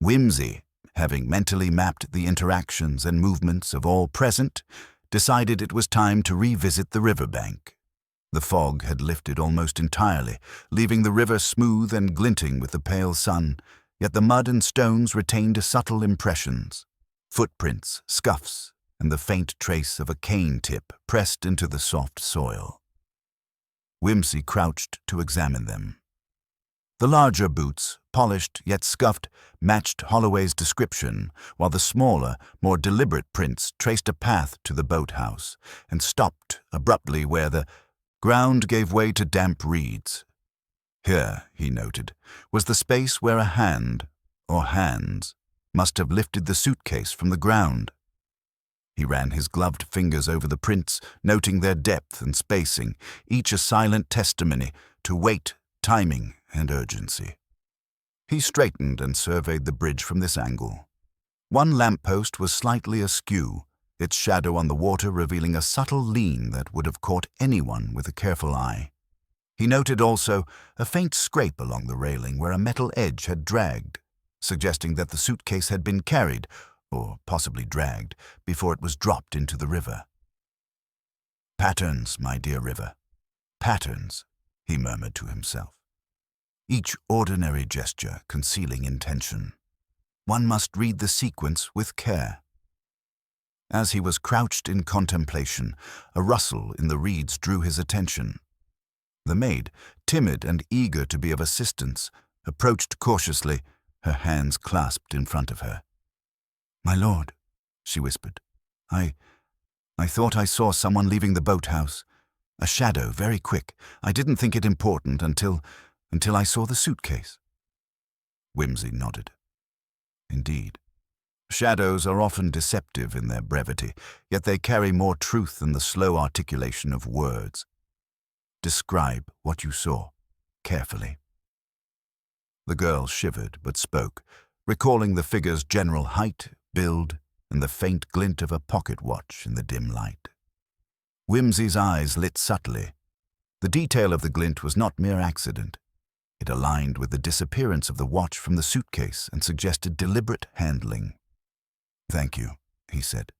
Whimsy, having mentally mapped the interactions and movements of all present, decided it was time to revisit the riverbank. The fog had lifted almost entirely, leaving the river smooth and glinting with the pale sun, yet the mud and stones retained subtle impressions, footprints, scuffs, and the faint trace of a cane tip pressed into the soft soil. Whimsy crouched to examine them. The larger boots, polished yet scuffed, matched Holloway's description, while the smaller, more deliberate prints traced a path to the boathouse and stopped abruptly where the ground gave way to damp reeds. Here, he noted, was the space where a hand, or hands, must have lifted the suitcase from the ground. He ran his gloved fingers over the prints, noting their depth and spacing, each a silent testimony to weight, timing, and urgency. He straightened and surveyed the bridge from this angle. One lamppost was slightly askew, its shadow on the water revealing a subtle lean that would have caught anyone with a careful eye. He noted also a faint scrape along the railing where a metal edge had dragged, suggesting that the suitcase had been carried, or possibly dragged, before it was dropped into the river. "Patterns, my dear river, patterns," he murmured to himself. Each ordinary gesture concealing intention. One must read the sequence with care. As he was crouched in contemplation, a rustle in the reeds drew his attention. The maid, timid and eager to be of assistance, approached cautiously, her hands clasped in front of her. "My lord," she whispered, I thought I saw someone leaving the boathouse. A shadow, very quick. I didn't think it important until I saw the suitcase." Whimsy nodded. Indeed. Shadows are often deceptive in their brevity, yet they carry more truth than the slow articulation of words. Describe what you saw, carefully. The girl shivered but spoke, recalling the figure's general height, build, and the faint glint of a pocket watch in the dim light. Whimsy's eyes lit subtly. The detail of the glint was not mere accident. It aligned with the disappearance of the watch from the suitcase and suggested deliberate handling. "Thank you," he said.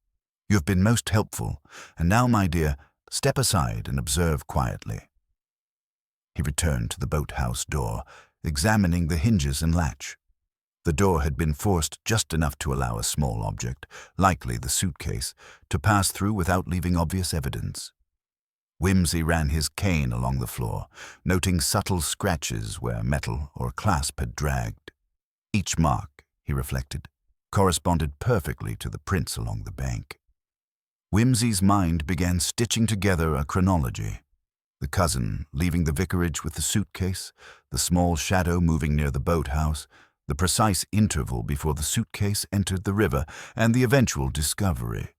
"You have been most helpful, and now, my dear, step aside and observe quietly." He returned to the boathouse door, examining the hinges and latch. The door had been forced just enough to allow a small object, likely the suitcase, to pass through without leaving obvious evidence. Whimsy ran his cane along the floor, noting subtle scratches where metal or clasp had dragged. Each mark, he reflected, corresponded perfectly to the prints along the bank. Whimsy's mind began stitching together a chronology. The cousin leaving the vicarage with the suitcase, the small shadow moving near the boathouse, the precise interval before the suitcase entered the river, and the eventual discovery.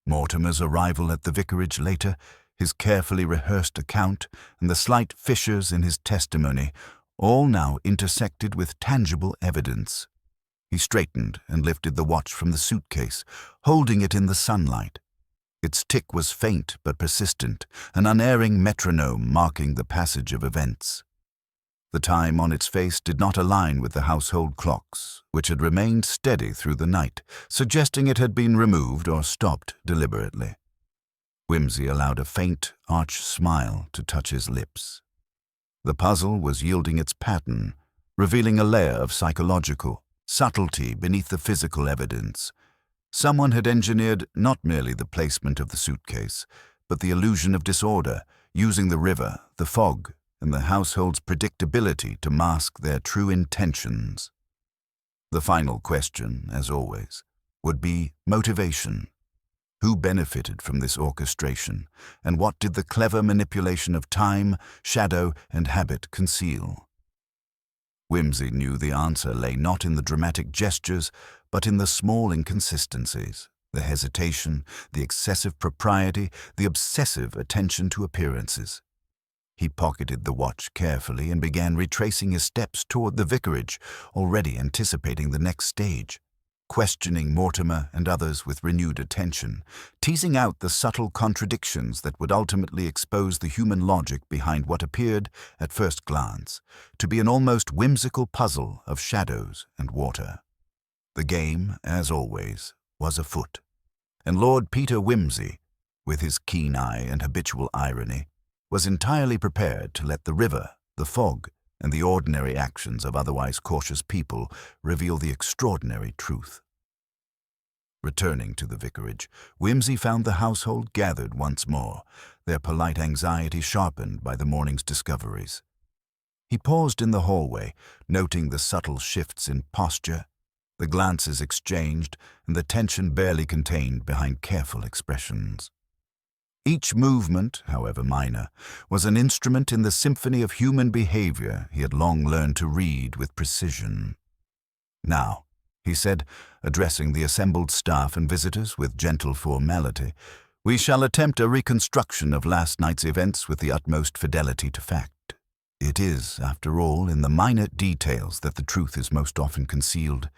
Mortimer's arrival at the vicarage later, his carefully rehearsed account, and the slight fissures in his testimony, all now intersected with tangible evidence. He straightened and lifted the watch from the suitcase, holding it in the sunlight. Its tick was faint but persistent, an unerring metronome marking the passage of events. The time on its face did not align with the household clocks, which had remained steady through the night, suggesting it had been removed or stopped deliberately. Whimsy allowed a faint, arch smile to touch his lips. The puzzle was yielding its pattern, revealing a layer of psychological subtlety beneath the physical evidence. Someone had engineered not merely the placement of the suitcase, but the illusion of disorder, using the river, the fog, and the household's predictability to mask their true intentions. The final question, as always, would be motivation. Who benefited from this orchestration, and what did the clever manipulation of time, shadow, and habit conceal? Whimsy knew the answer lay not in the dramatic gestures, but in the small inconsistencies, the hesitation, the excessive propriety, the obsessive attention to appearances. He pocketed the watch carefully and began retracing his steps toward the vicarage, already anticipating the next stage, questioning Mortimer and others with renewed attention, teasing out the subtle contradictions that would ultimately expose the human logic behind what appeared, at first glance, to be an almost whimsical puzzle of shadows and water. The game, as always, was afoot, and Lord Peter Whimsy, with his keen eye and habitual irony, was entirely prepared to let the river, the fog, and the ordinary actions of otherwise cautious people reveal the extraordinary truth. Returning to the vicarage, Whimsy found the household gathered once more, their polite anxiety sharpened by the morning's discoveries. He paused in the hallway, noting the subtle shifts in posture, the glances exchanged, and the tension barely contained behind careful expressions. Each movement, however minor, was an instrument in the symphony of human behavior he had long learned to read with precision. "Now," he said, addressing the assembled staff and visitors with gentle formality, "we shall attempt a reconstruction of last night's events with the utmost fidelity to fact. It is, after all, in the minor details that the truth is most often concealed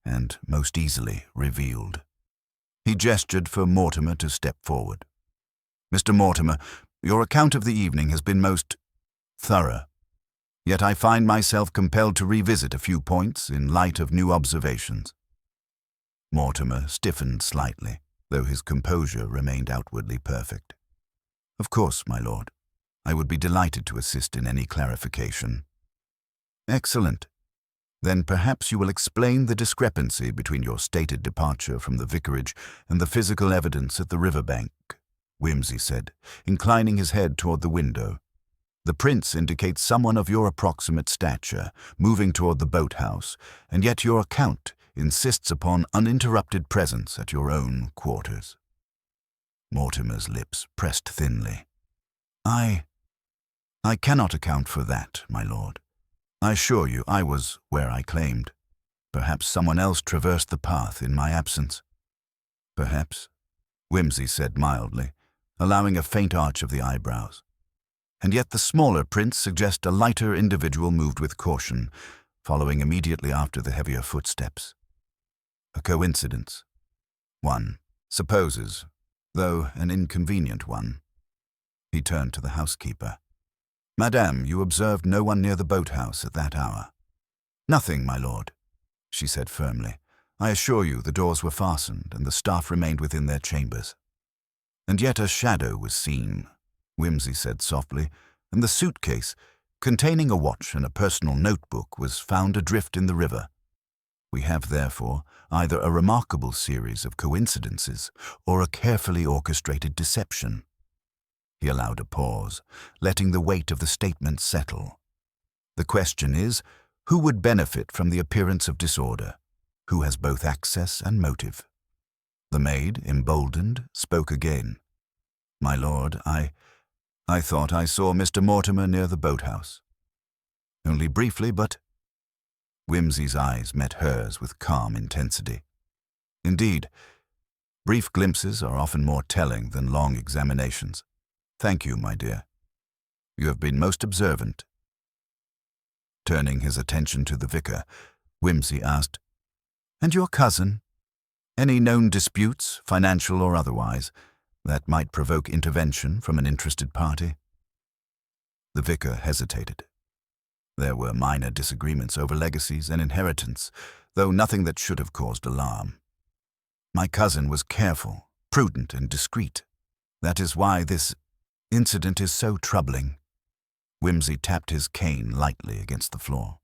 and most easily revealed." He gestured for Mortimer to step forward. "Mr. Mortimer, your account of the evening has been most thorough. Yet I find myself compelled to revisit a few points in light of new observations." Mortimer stiffened slightly, though his composure remained outwardly perfect. "Of course, my lord. I would be delighted to assist in any clarification." "Excellent. Then perhaps you will explain the discrepancy between your stated departure from the vicarage and the physical evidence at the riverbank," Whimsy said, inclining his head toward the window. "The prints indicate someone of your approximate stature, moving toward the boathouse, and yet your account insists upon uninterrupted presence at your own quarters." Mortimer's lips pressed thinly. I cannot account for that, my lord. I assure you I was where I claimed. Perhaps someone else traversed the path in my absence." "Perhaps," Whimsy said mildly, allowing a faint arch of the eyebrows. "And yet the smaller prints suggest a lighter individual moved with caution, following immediately after the heavier footsteps. A coincidence. One supposes, though an inconvenient one." He turned to the housekeeper. "Madame, you observed no one near the boathouse at that hour?" "Nothing, my lord," she said firmly. "I assure you the doors were fastened and the staff remained within their chambers." "And yet a shadow was seen," Whimsy said softly, "and the suitcase, containing a watch and a personal notebook, was found adrift in the river. We have, therefore, either a remarkable series of coincidences or a carefully orchestrated deception." He allowed a pause, letting the weight of the statement settle. "The question is, who would benefit from the appearance of disorder? Who has both access and motive?" The maid, emboldened, spoke again. "My lord, I thought I saw Mr. Mortimer near the boathouse." "Only briefly, but—" Whimsy's eyes met hers with calm intensity. "Indeed, brief glimpses are often more telling than long examinations. Thank you, my dear. You have been most observant." Turning his attention to the vicar, Whimsy asked, "And your cousin? Any known disputes, financial or otherwise, that might provoke intervention from an interested party?" The vicar hesitated. There were minor disagreements over legacies and inheritance, though nothing that should have caused alarm. "My cousin was careful, prudent, and discreet. That is why this incident is so troubling." Whimsy tapped his cane lightly against the floor.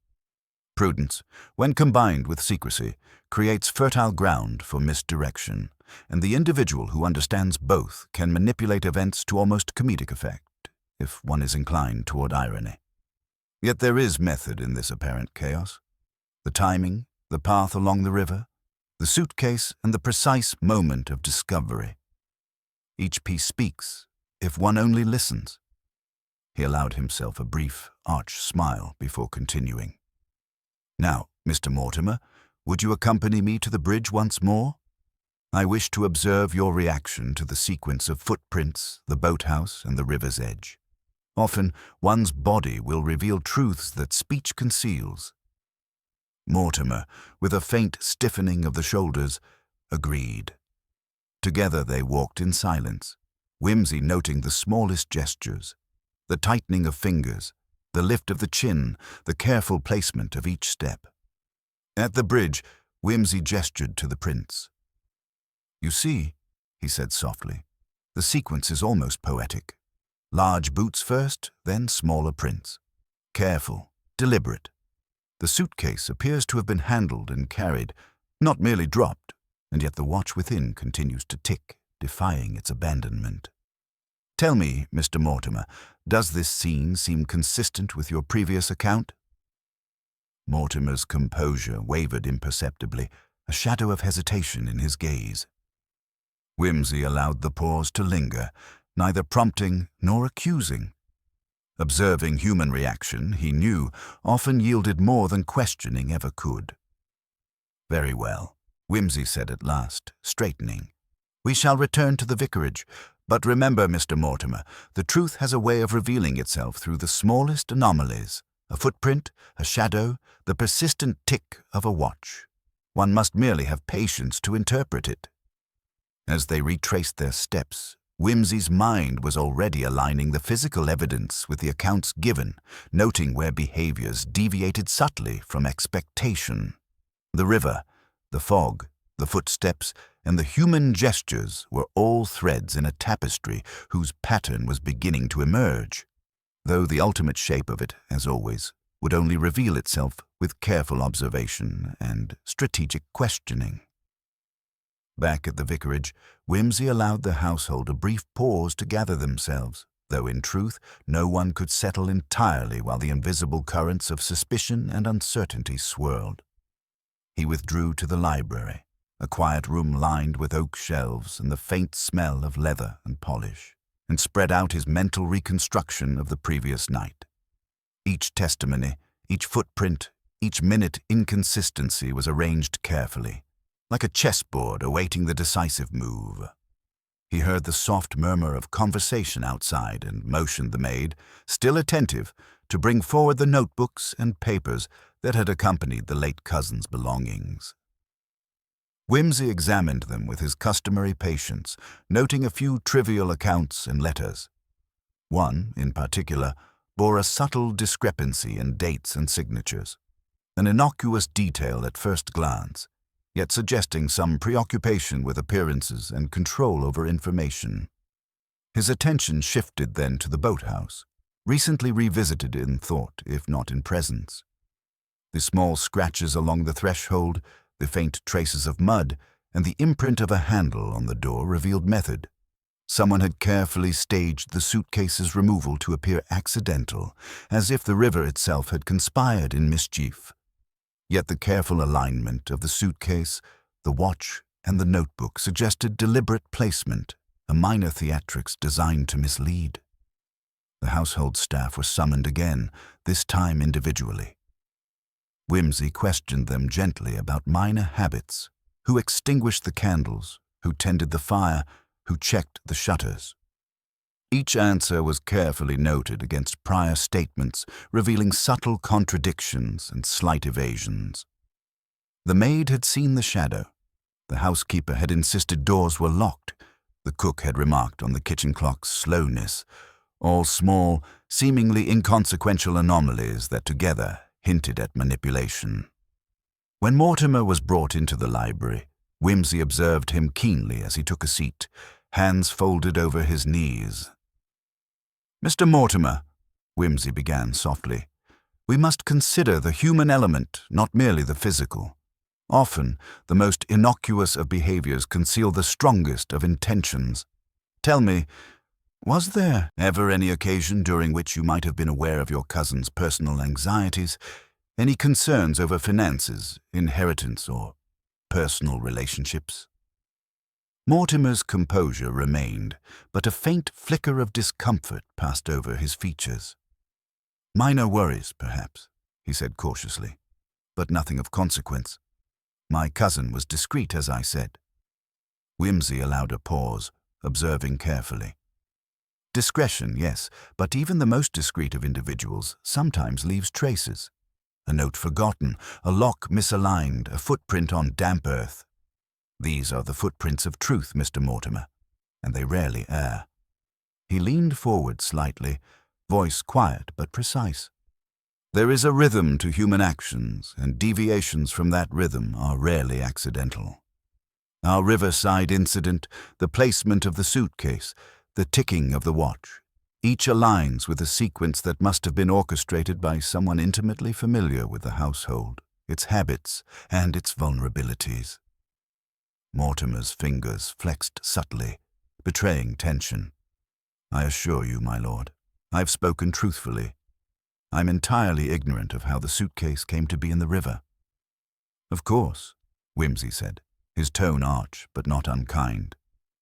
Prudence, when combined with secrecy, creates fertile ground for misdirection, and the individual who understands both can manipulate events to almost comedic effect, if one is inclined toward irony. Yet there is method in this apparent chaos. The timing, the path along the river, the suitcase, and the precise moment of discovery. Each piece speaks, if one only listens. He allowed himself a brief, arch smile before continuing. "Now, Mr. Mortimer, would you accompany me to the bridge once more? I wish to observe your reaction to the sequence of footprints, the boathouse, and the river's edge. Often, one's body will reveal truths that speech conceals." Mortimer, with a faint stiffening of the shoulders, agreed. Together they walked in silence, Whimsy noting the smallest gestures, the tightening of fingers, the lift of the chin, the careful placement of each step. At the bridge, Whimsy gestured to the prince. "You see," he said softly, "the sequence is almost poetic. Large boots first, then smaller prints. Careful, deliberate. The suitcase appears to have been handled and carried, not merely dropped, and yet the watch within continues to tick, defying its abandonment. Tell me, Mr. Mortimer, does this scene seem consistent with your previous account?" Mortimer's composure wavered imperceptibly, a shadow of hesitation in his gaze. Whimsy allowed the pause to linger, neither prompting nor accusing. Observing human reaction, he knew, often yielded more than questioning ever could. "Very well," Whimsy said at last, straightening. "We shall return to the vicarage, but remember, Mr. Mortimer, the truth has a way of revealing itself through the smallest anomalies, a footprint, a shadow, the persistent tick of a watch. One must merely have patience to interpret it." As they retraced their steps, Whimsy's mind was already aligning the physical evidence with the accounts given, noting where behaviors deviated subtly from expectation. The river, the fog, the footsteps, and the human gestures were all threads in a tapestry whose pattern was beginning to emerge, though the ultimate shape of it, as always, would only reveal itself with careful observation and strategic questioning. Back at the vicarage, Whimsy allowed the household a brief pause to gather themselves, though in truth no one could settle entirely while the invisible currents of suspicion and uncertainty swirled. He withdrew to the library, a quiet room lined with oak shelves and the faint smell of leather and polish, and spread out his mental reconstruction of the previous night. Each testimony, each footprint, each minute inconsistency was arranged carefully, like a chessboard awaiting the decisive move. He heard the soft murmur of conversation outside and motioned the maid, still attentive, to bring forward the notebooks and papers that had accompanied the late cousin's belongings. Whimsy examined them with his customary patience, noting a few trivial accounts and letters. One, in particular, bore a subtle discrepancy in dates and signatures, an innocuous detail at first glance, yet suggesting some preoccupation with appearances and control over information. His attention shifted then to the boathouse, recently revisited in thought, if not in presence. The small scratches along the threshold, the faint traces of mud, and the imprint of a handle on the door revealed method. Someone had carefully staged the suitcase's removal to appear accidental, as if the river itself had conspired in mischief. Yet the careful alignment of the suitcase, the watch, and the notebook suggested deliberate placement, a minor theatrics designed to mislead. The household staff were summoned again, this time individually. Whimsy questioned them gently about minor habits, who extinguished the candles, who tended the fire, who checked the shutters. Each answer was carefully noted against prior statements, revealing subtle contradictions and slight evasions. The maid had seen the shadow. The housekeeper had insisted doors were locked. The cook had remarked on the kitchen clock's slowness, all small, seemingly inconsequential anomalies that together hinted at manipulation. When Mortimer was brought into the library, Whimsy observed him keenly as he took a seat, hands folded over his knees. "Mr. Mortimer," Whimsy began softly, "we must consider the human element, not merely the physical. Often, the most innocuous of behaviors conceal the strongest of intentions. Tell me, was there ever any occasion during which you might have been aware of your cousin's personal anxieties, any concerns over finances, inheritance, or personal relationships?" Mortimer's composure remained, but a faint flicker of discomfort passed over his features. "Minor worries, perhaps," he said cautiously, "but nothing of consequence. My cousin was discreet, as I said." Whimsy allowed a pause, observing carefully. "Discretion, yes, but even the most discreet of individuals sometimes leaves traces. A note forgotten, a lock misaligned, a footprint on damp earth. These are the footprints of truth, Mr. Mortimer, and they rarely err." He leaned forward slightly, voice quiet but precise. "There is a rhythm to human actions, and deviations from that rhythm are rarely accidental. Our riverside incident, the placement of the suitcase, the ticking of the watch, each aligns with a sequence that must have been orchestrated by someone intimately familiar with the household, its habits, and its vulnerabilities." Mortimer's fingers flexed subtly, betraying tension. "I assure you, my lord, I've spoken truthfully. I'm entirely ignorant of how the suitcase came to be in the river." "Of course," Whimsy said, his tone arch but not unkind.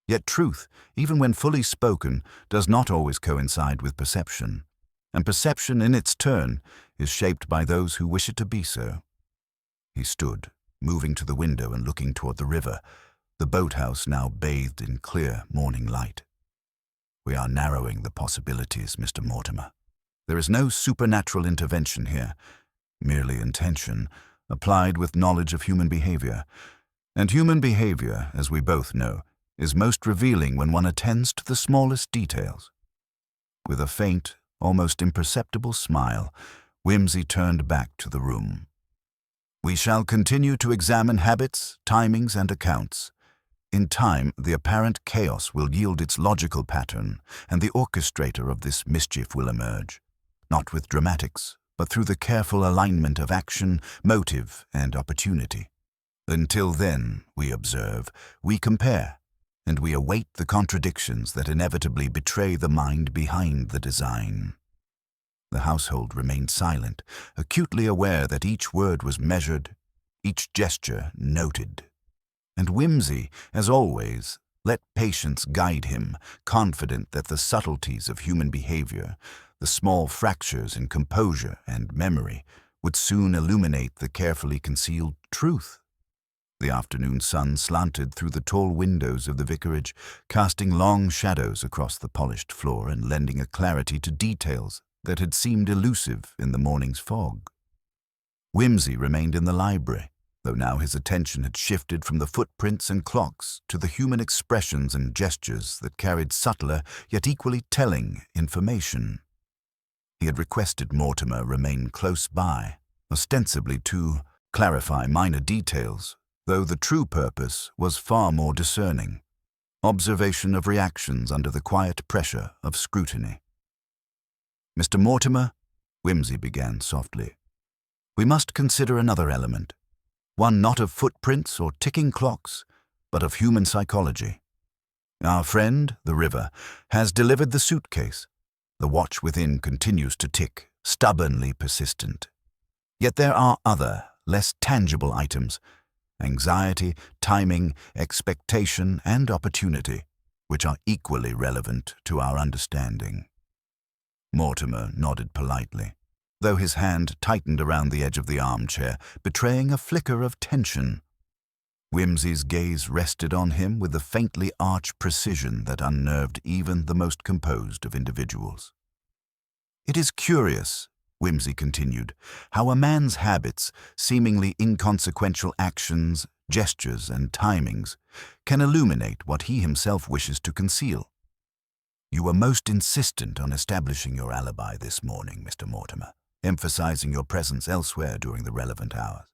"Yet truth, even when fully spoken, does not always coincide with perception, and perception in its turn is shaped by those who wish it to be so." He stood, moving to the window and looking toward the river, the boathouse now bathed in clear morning light. "We are narrowing the possibilities, Mr. Mortimer. There is no supernatural intervention here, merely intention, applied with knowledge of human behavior. And human behavior, as we both know, is most revealing when one attends to the smallest details." With a faint, almost imperceptible smile, Whimsy turned back to the room. "We shall continue to examine habits, timings, and accounts. In time, the apparent chaos will yield its logical pattern, and the orchestrator of this mischief will emerge, not with dramatics, but through the careful alignment of action, motive, and opportunity. Until then, we observe, we compare, and we await the contradictions that inevitably betray the mind behind the design." The household remained silent, acutely aware that each word was measured, each gesture noted. And Whimsy, as always, let patience guide him, confident that the subtleties of human behavior, the small fractures in composure and memory, would soon illuminate the carefully concealed truth. The afternoon sun slanted through the tall windows of the vicarage, casting long shadows across the polished floor and lending a clarity to details that had seemed elusive in the morning's fog. Whimsy remained in the library, though now his attention had shifted from the footprints and clocks to the human expressions and gestures that carried subtler yet equally telling information. He had requested Mortimer remain close by, ostensibly to clarify minor details, though the true purpose was far more discerning: observation of reactions under the quiet pressure of scrutiny. "Mr. Mortimer," Whimsy began softly, "we must consider another element, one not of footprints or ticking clocks, but of human psychology. Our friend, the river, has delivered the suitcase. The watch within continues to tick, stubbornly persistent. Yet there are other, less tangible items: anxiety, timing, expectation, and opportunity, which are equally relevant to our understanding." Mortimer nodded politely, though his hand tightened around the edge of the armchair, betraying a flicker of tension. Whimsy's gaze rested on him with the faintly arch precision that unnerved even the most composed of individuals. "It is curious," Whimsy continued, "how a man's habits, seemingly inconsequential actions, gestures, and timings, can illuminate what he himself wishes to conceal. You were most insistent on establishing your alibi this morning, Mr. Mortimer, emphasizing your presence elsewhere during the relevant hours.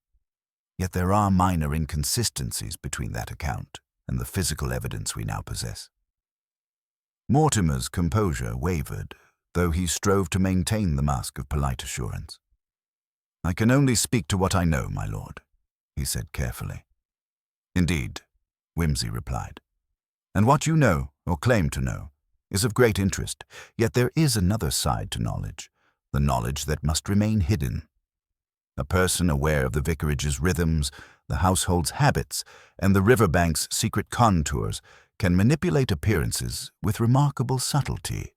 Yet there are minor inconsistencies between that account and the physical evidence we now possess." Mortimer's composure wavered, though he strove to maintain the mask of polite assurance. "I can only speak to what I know, my lord," he said carefully. "Indeed," Whimsy replied. "And what you know, or claim to know, is of great interest, yet there is another side to knowledge, the knowledge that must remain hidden. A person aware of the vicarage's rhythms, the household's habits, and the riverbank's secret contours can manipulate appearances with remarkable subtlety.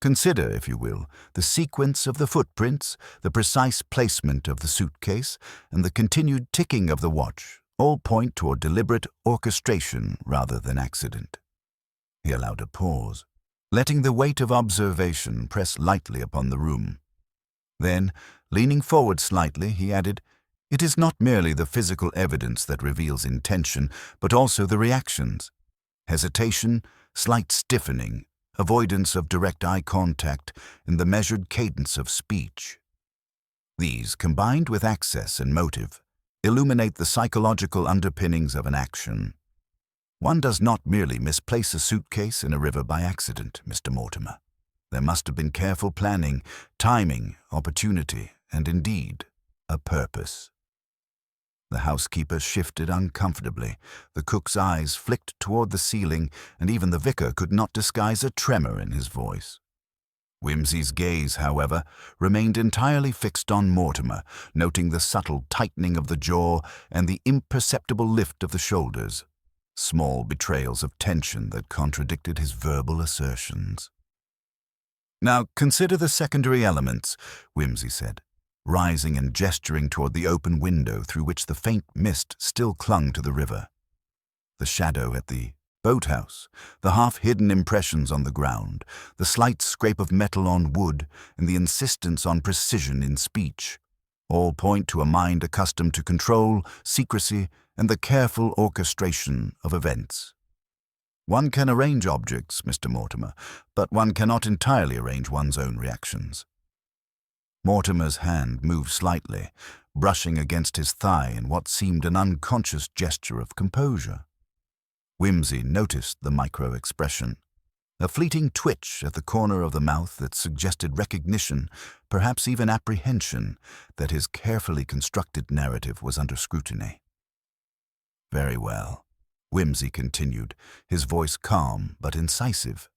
Consider, if you will, the sequence of the footprints, the precise placement of the suitcase, and the continued ticking of the watch all point toward deliberate orchestration rather than accident." He allowed a pause, letting the weight of observation press lightly upon the room. Then, leaning forward slightly, he added, "It is not merely the physical evidence that reveals intention, but also the reactions. Hesitation, slight stiffening, avoidance of direct eye contact, and the measured cadence of speech. These, combined with access and motive, illuminate the psychological underpinnings of an action. One does not merely misplace a suitcase in a river by accident, Mr. Mortimer. There must have been careful planning, timing, opportunity, and indeed, a purpose." The housekeeper shifted uncomfortably. The cook's eyes flicked toward the ceiling, and even the vicar could not disguise a tremor in his voice. Whimsy's gaze, however, remained entirely fixed on Mortimer, noting the subtle tightening of the jaw and the imperceptible lift of the shoulders, small betrayals of tension that contradicted his verbal assertions. "Now consider the secondary elements," Whimsy said, rising and gesturing toward the open window through which the faint mist still clung to the river. The shadow at the boathouse, the half-hidden impressions on the ground, the slight scrape of metal on wood, and the insistence on precision in speech, all point to a mind accustomed to control, secrecy, and the careful orchestration of events. One can arrange objects, Mr. Mortimer, but one cannot entirely arrange one's own reactions." Mortimer's hand moved slightly, brushing against his thigh in what seemed an unconscious gesture of composure. Whimsy noticed the micro-expression, a fleeting twitch at the corner of the mouth that suggested recognition, perhaps even apprehension, that his carefully constructed narrative was under scrutiny. "Very well," Whimsy continued, his voice calm but incisive.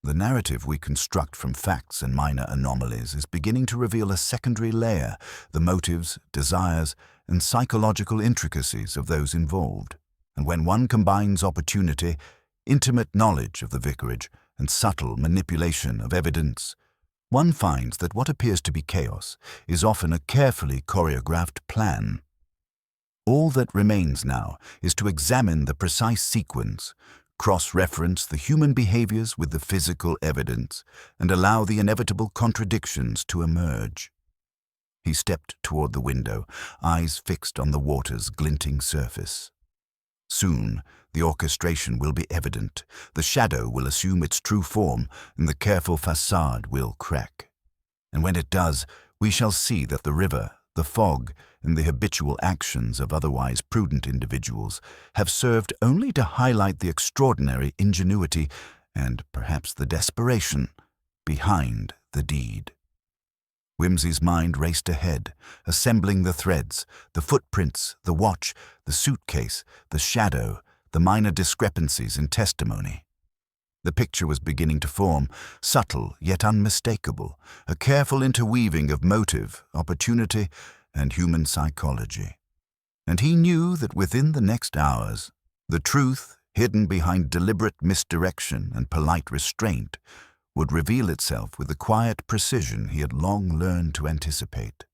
"The narrative we construct from facts and minor anomalies is beginning to reveal a secondary layer, the motives, desires, and psychological intricacies of those involved. And when one combines opportunity, intimate knowledge of the vicarage, and subtle manipulation of evidence, one finds that what appears to be chaos is often a carefully choreographed plan. All that remains now is to examine the precise sequence, cross-reference the human behaviors with the physical evidence, and allow the inevitable contradictions to emerge." He stepped toward the window, eyes fixed on the water's glinting surface. "Soon, the orchestration will be evident, the shadow will assume its true form, and the careful facade will crack. And when it does, we shall see that the river, the fog, and the habitual actions of otherwise prudent individuals have served only to highlight the extraordinary ingenuity and perhaps the desperation behind the deed." Whimsy's mind raced ahead, assembling the threads, the footprints, the watch, the suitcase, the shadow, the minor discrepancies in testimony. The picture was beginning to form, subtle yet unmistakable, a careful interweaving of motive, opportunity, and human psychology. And he knew that within the next hours, the truth, hidden behind deliberate misdirection and polite restraint, would reveal itself with the quiet precision he had long learned to anticipate.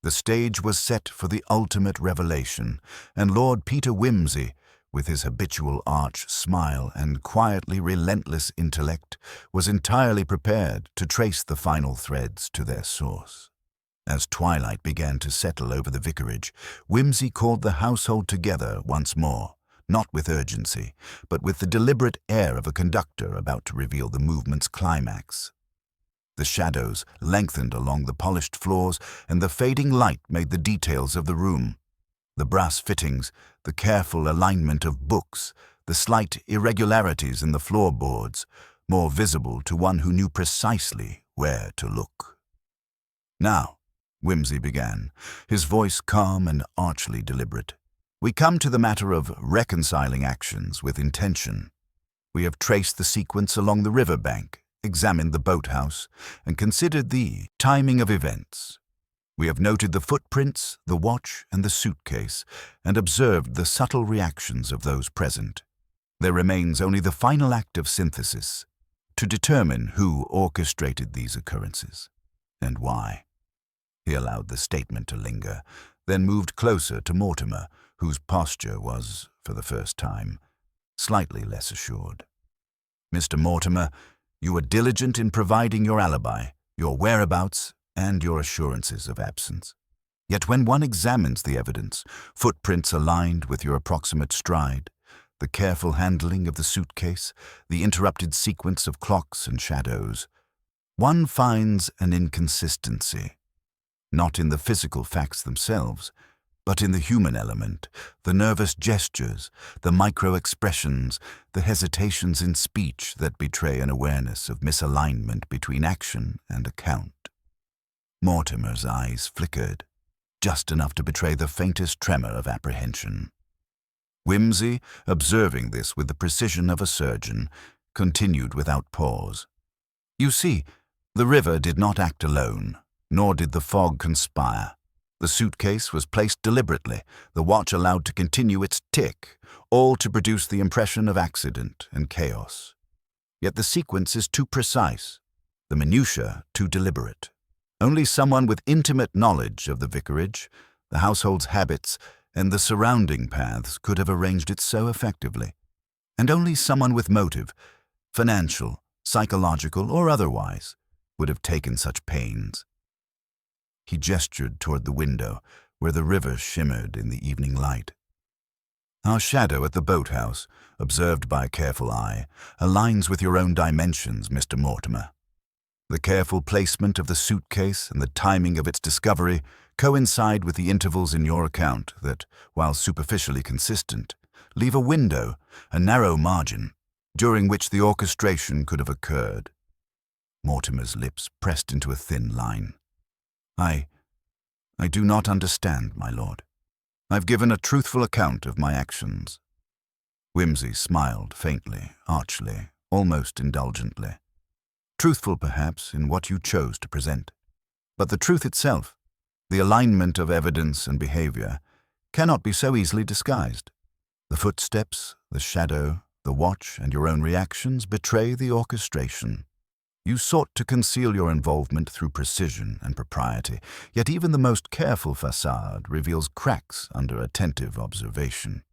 The stage was set for the ultimate revelation, and Lord Peter Wimsey, with his habitual arch smile and quietly relentless intellect, was entirely prepared to trace the final threads to their source. As twilight began to settle over the vicarage, Wimsey called the household together once more, not with urgency, but with the deliberate air of a conductor about to reveal the movement's climax. The shadows lengthened along the polished floors, and the fading light made the details of the room, the brass fittings, the careful alignment of books, the slight irregularities in the floorboards, more visible to one who knew precisely where to look. "Now," Wimsey began, his voice calm and archly deliberate, "we come to the matter of reconciling actions with intention. We have traced the sequence along the river bank, examined the boathouse, and considered the timing of events. We have noted the footprints, the watch, and the suitcase, and observed the subtle reactions of those present. There remains only the final act of synthesis, to determine who orchestrated these occurrences, and why." He allowed the statement to linger, then moved closer to Mortimer, whose posture was, for the first time, slightly less assured. "Mr. Mortimer, you were diligent in providing your alibi, your whereabouts, and your assurances of absence. Yet when one examines the evidence, footprints aligned with your approximate stride, the careful handling of the suitcase, the interrupted sequence of clocks and shadows, one finds an inconsistency, not in the physical facts themselves, but in the human element, the nervous gestures, the micro-expressions, the hesitations in speech that betray an awareness of misalignment between action and account." Mortimer's eyes flickered, just enough to betray the faintest tremor of apprehension. Wimsey, observing this with the precision of a surgeon, continued without pause. "You see, the river did not act alone, nor did the fog conspire. The suitcase was placed deliberately, the watch allowed to continue its tick, all to produce the impression of accident and chaos. Yet the sequence is too precise, the minutiae too deliberate. Only someone with intimate knowledge of the vicarage, the household's habits, and the surrounding paths could have arranged it so effectively. And only someone with motive, financial, psychological, or otherwise, would have taken such pains." He gestured toward the window, where the river shimmered in the evening light. "Our shadow at the boathouse, observed by a careful eye, aligns with your own dimensions, Mr. Mortimer. The careful placement of the suitcase and the timing of its discovery coincide with the intervals in your account that, while superficially consistent, leave a window, a narrow margin, during which the orchestration could have occurred." Mortimer's lips pressed into a thin line. I do not understand, my lord. I've given a truthful account of my actions." Wimsey smiled faintly, archly, almost indulgently. "Truthful, perhaps, in what you chose to present. But the truth itself, the alignment of evidence and behavior, cannot be so easily disguised. The footsteps, the shadow, the watch, and your own reactions betray the orchestration. You sought to conceal your involvement through precision and propriety, yet even the most careful facade reveals cracks under attentive observation."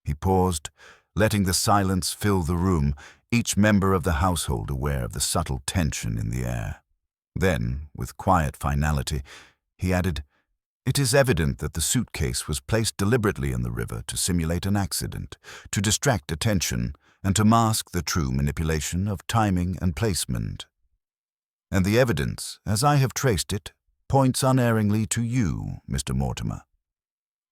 He paused, letting the silence fill the room, each member of the household aware of the subtle tension in the air. Then, with quiet finality, he added, "It is evident that the suitcase was placed deliberately in the river to simulate an accident, to distract attention, and to mask the true manipulation of timing and placement. And the evidence, as I have traced it, points unerringly to you, Mr. Mortimer.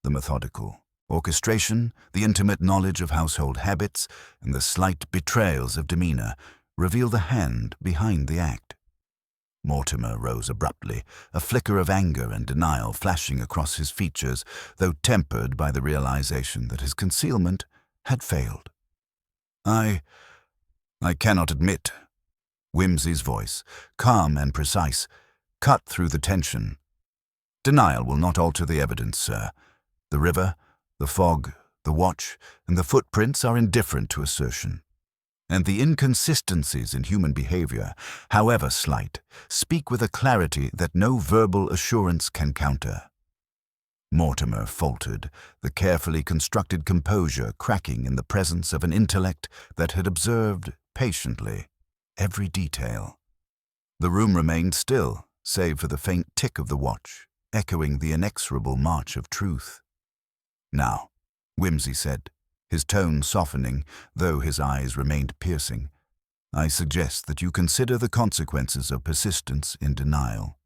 The methodical orchestration, the intimate knowledge of household habits, and the slight betrayals of demeanor reveal the hand behind the act." Mortimer rose abruptly, a flicker of anger and denial flashing across his features, though tempered by the realization that his concealment had failed. I cannot admit." Wimsey's voice, calm and precise, cut through the tension. "Denial will not alter the evidence, sir. The river, the fog, the watch, and the footprints are indifferent to assertion. And the inconsistencies in human behavior, however slight, speak with a clarity that no verbal assurance can counter. Mortimer faltered, the carefully constructed composure cracking in the presence of an intellect that had observed, patiently, every detail. The room remained still, save for the faint tick of the watch, echoing the inexorable march of truth. "Now," Whimsy said, his tone softening, though his eyes remained piercing, "I suggest that you consider the consequences of persistence in denial.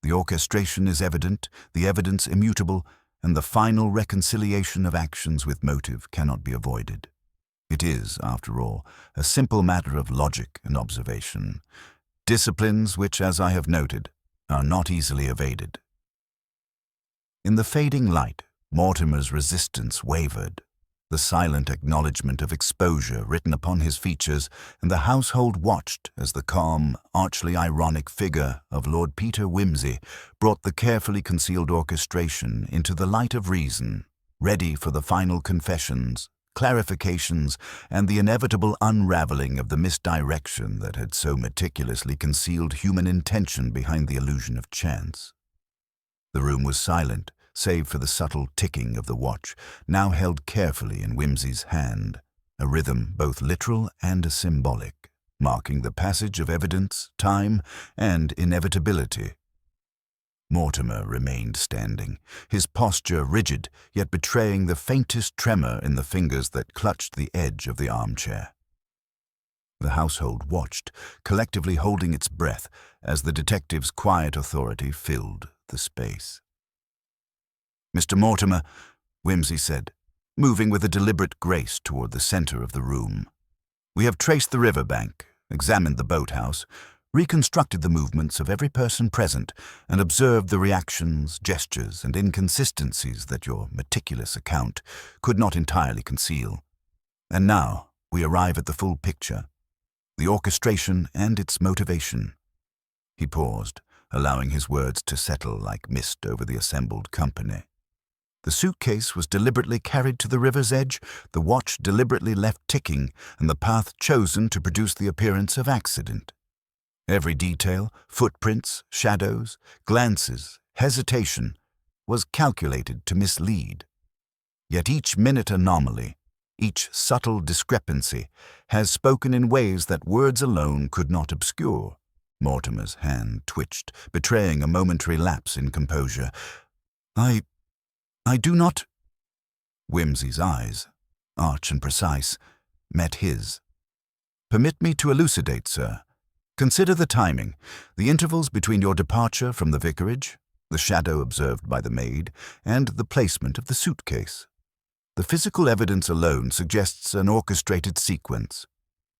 The orchestration is evident, the evidence immutable, and the final reconciliation of actions with motive cannot be avoided. It is, after all, a simple matter of logic and observation, disciplines which, as I have noted, are not easily evaded." In the fading light, Mortimer's resistance wavered, the silent acknowledgement of exposure written upon his features, and the household watched as the calm, archly ironic figure of Lord Peter Whimsy brought the carefully concealed orchestration into the light of reason, ready for the final confessions, clarifications, and the inevitable unraveling of the misdirection that had so meticulously concealed human intention behind the illusion of chance. The room was silent, save for the subtle ticking of the watch, now held carefully in Whimsy's hand, a rhythm both literal and symbolic, marking the passage of evidence, time, and inevitability. Mortimer remained standing, his posture rigid, yet betraying the faintest tremor in the fingers that clutched the edge of the armchair. The household watched, collectively holding its breath as the detective's quiet authority filled the space. "Mr. Mortimer," Whimsy said, moving with a deliberate grace toward the center of the room, "we have traced the river bank, examined the boathouse, reconstructed the movements of every person present, and observed the reactions, gestures, and inconsistencies that your meticulous account could not entirely conceal. And now we arrive at the full picture, the orchestration and its motivation." He paused, allowing his words to settle like mist over the assembled company. The suitcase was deliberately carried to the river's edge, the watch deliberately left ticking, and the path chosen to produce the appearance of accident. Every detail, footprints, shadows, glances, hesitation, was calculated to mislead. Yet each minute anomaly, each subtle discrepancy, has spoken in ways that words alone could not obscure. Mortimer's hand twitched, betraying a momentary lapse in composure. I do not—" Whimsy's eyes, arch and precise, met his. "Permit me to elucidate, sir. Consider the timing, the intervals between your departure from the vicarage, the shadow observed by the maid, and the placement of the suitcase. The physical evidence alone suggests an orchestrated sequence.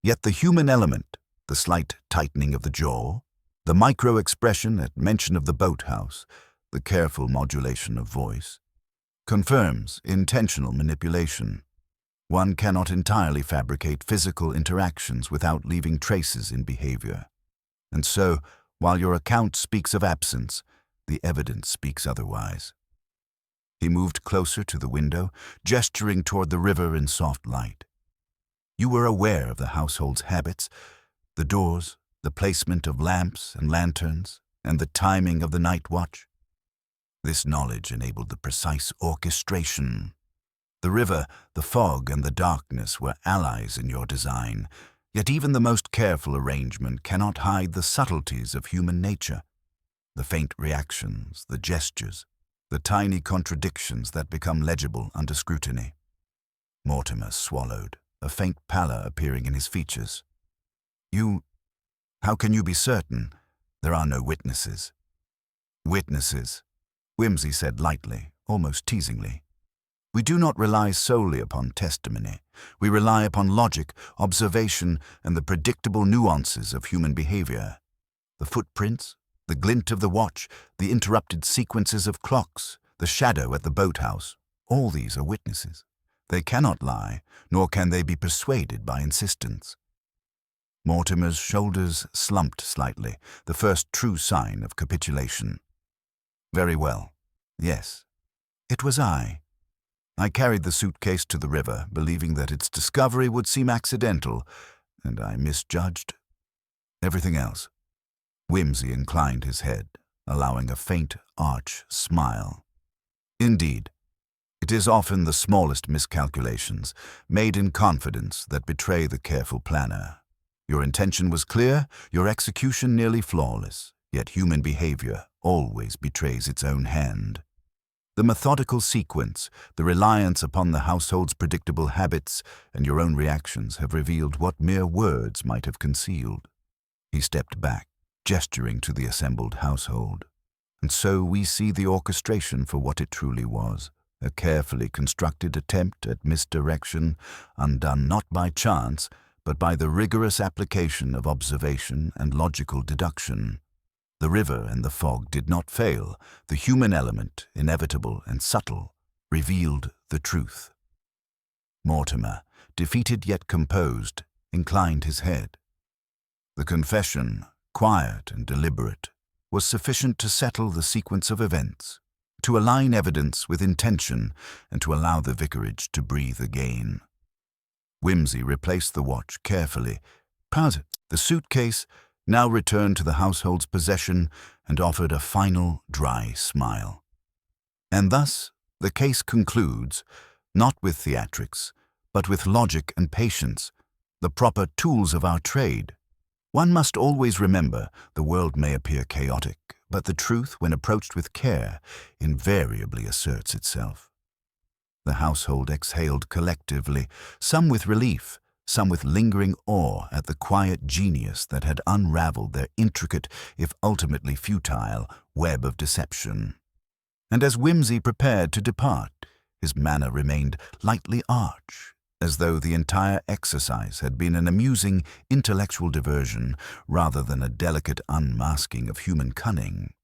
Yet the human element, the slight tightening of the jaw, the micro-expression at mention of the boathouse, the careful modulation of voice, confirms intentional manipulation. One cannot entirely fabricate physical interactions without leaving traces in behavior. And so, while your account speaks of absence, the evidence speaks otherwise." He moved closer to the window, gesturing toward the river in soft light. "You were aware of the household's habits, the doors, the placement of lamps and lanterns, and the timing of the night watch. This knowledge enabled the precise orchestration. The river, the fog, and the darkness were allies in your design, yet even the most careful arrangement cannot hide the subtleties of human nature, the faint reactions, the gestures, the tiny contradictions that become legible under scrutiny." Mortimer swallowed, a faint pallor appearing in his features. How can you be certain? There are no witnesses." "Witnesses," Whimsy said lightly, almost teasingly. "We do not rely solely upon testimony. We rely upon logic, observation, and the predictable nuances of human behavior. The footprints, the glint of the watch, the interrupted sequences of clocks, the shadow at the boathouse, all these are witnesses. They cannot lie, nor can they be persuaded by insistence." Mortimer's shoulders slumped slightly, the first true sign of capitulation. "Very well. Yes, it was I. I carried the suitcase to the river, believing that its discovery would seem accidental, and I misjudged everything else." Whimsy inclined his head, allowing a faint arch smile. Indeed, it is often the smallest miscalculations, made in confidence, that betray the careful planner. Your intention was clear, your execution nearly flawless, yet human behavior always betrays its own hand. The methodical sequence, the reliance upon the household's predictable habits, and your own reactions have revealed what mere words might have concealed. He stepped back, gesturing to the assembled household. And so we see the orchestration for what it truly was, a carefully constructed attempt at misdirection, undone not by chance, but by the rigorous application of observation and logical deduction. The river and the fog did not fail. The human element, inevitable and subtle, revealed the truth. Mortimer, defeated yet composed, inclined his head. The confession, quiet and deliberate, was sufficient to settle the sequence of events, to align evidence with intention, and to allow the vicarage to breathe again. Whimsy replaced the watch carefully, paused. The suitcase now returned to the household's possession and offered a final, dry smile. And thus the case concludes, not with theatrics, but with logic and patience, the proper tools of our trade. One must always remember the world may appear chaotic, but the truth, when approached with care, invariably asserts itself. The household exhaled collectively, some with relief, some with lingering awe at the quiet genius that had unraveled their intricate, if ultimately futile, web of deception. And as Whimsy prepared to depart, his manner remained lightly arch, as though the entire exercise had been an amusing intellectual diversion rather than a delicate unmasking of human cunning.